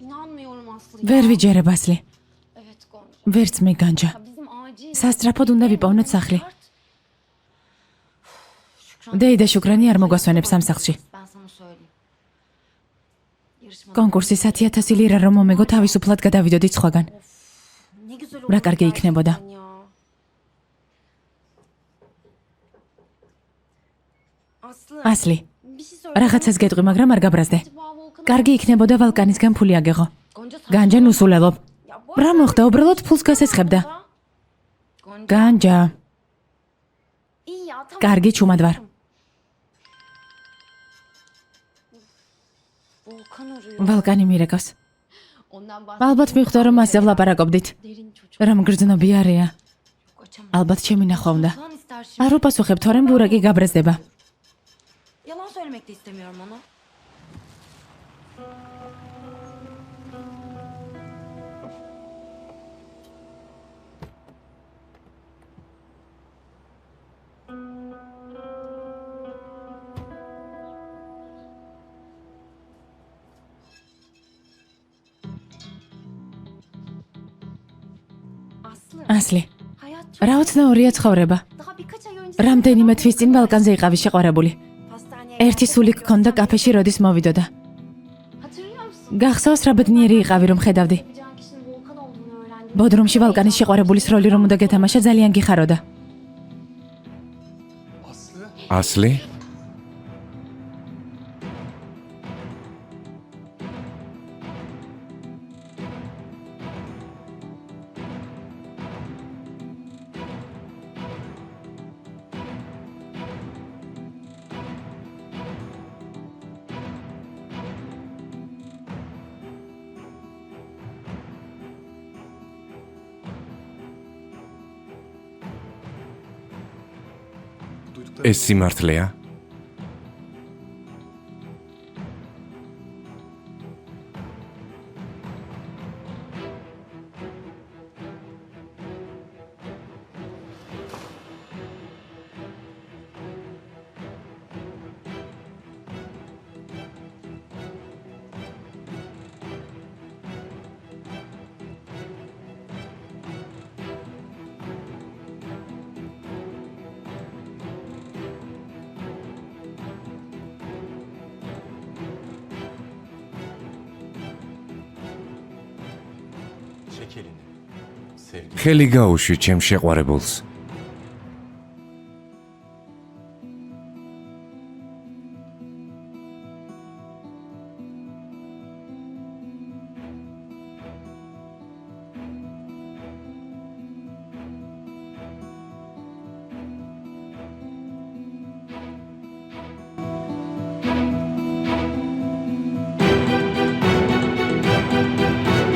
İnanmıyorum Aslı. ვერ ვიჯერებ ასლი. Evet Gonca. ვერც მე განჯა. Ya bizim acil. სასწრაფოდ უნდა ვიპოვნოთ სახლი. Şükran. დეიდა შუკრანი არ მოგვასვენებს ამ სახლში. Ben sana söyleyeyim. Yarışmada კონკურსი 10,000 ლირა რომ მომეგო თავისუფლად გადავიდოდით სხვაგან. ne güzel რა olur კარგი იქნებოდა. gerçekten ya. Aslı. ასლი, Bir şey söyle. რაღაცას გეტყვი, მაგრამ არ გაბრაზდე. Acaba Volkan'a- კარგი იქნებოდა ვალკანისგან ფული აგეღო. Gonca saçmalama. განჯა ნუსულელობ. Ya bu რა მოხდა, უბრალოდ ფულს გასესხებდა. Gonca. განჯა, İyi ya tamam. კარგი ჩუმად ვარ. Volkan arıyor. ვალკანი მირეკავს. Ondan ალბათ მიხვდა რომ მასზე ვლაპარაკობდით. Derin çocuk. რომ გრძნობი არეა. Açamam. ალბათ ჩემი ნახვა უნდა. Volkan ister şimdi. არ უპასუხებ, თორემ ბურაკი გაბრაზდება. Yalan söylemek de istemiyorum ona. Aslı, ასლი, hayat çok... რა უცნაურია ცხოვრება. Daha birkaç ay önce... რამდენიმე თვის წინ ვალკანზე იყავი შეყვარებული. Hastaneye ერთი სული გქონდა კაფეში როდის მოვიდოდა. Hatırlıyor musun? გახსოვს რა ბედნიერი იყავი რომ ხედავდი. Yapacağın kişinin Volkan olduğunu öğrendim. ბოდრომში ვალკანის შეყვარებულის როლი რომ უნდა გეთამაშა ძალიან გიხაროდა. Aslı. ასლი? Bu duyduklarım ეს სიმართლეა? çek elini. Sevgi. ხელი გაუშვი ჩემ შეყვარებულს.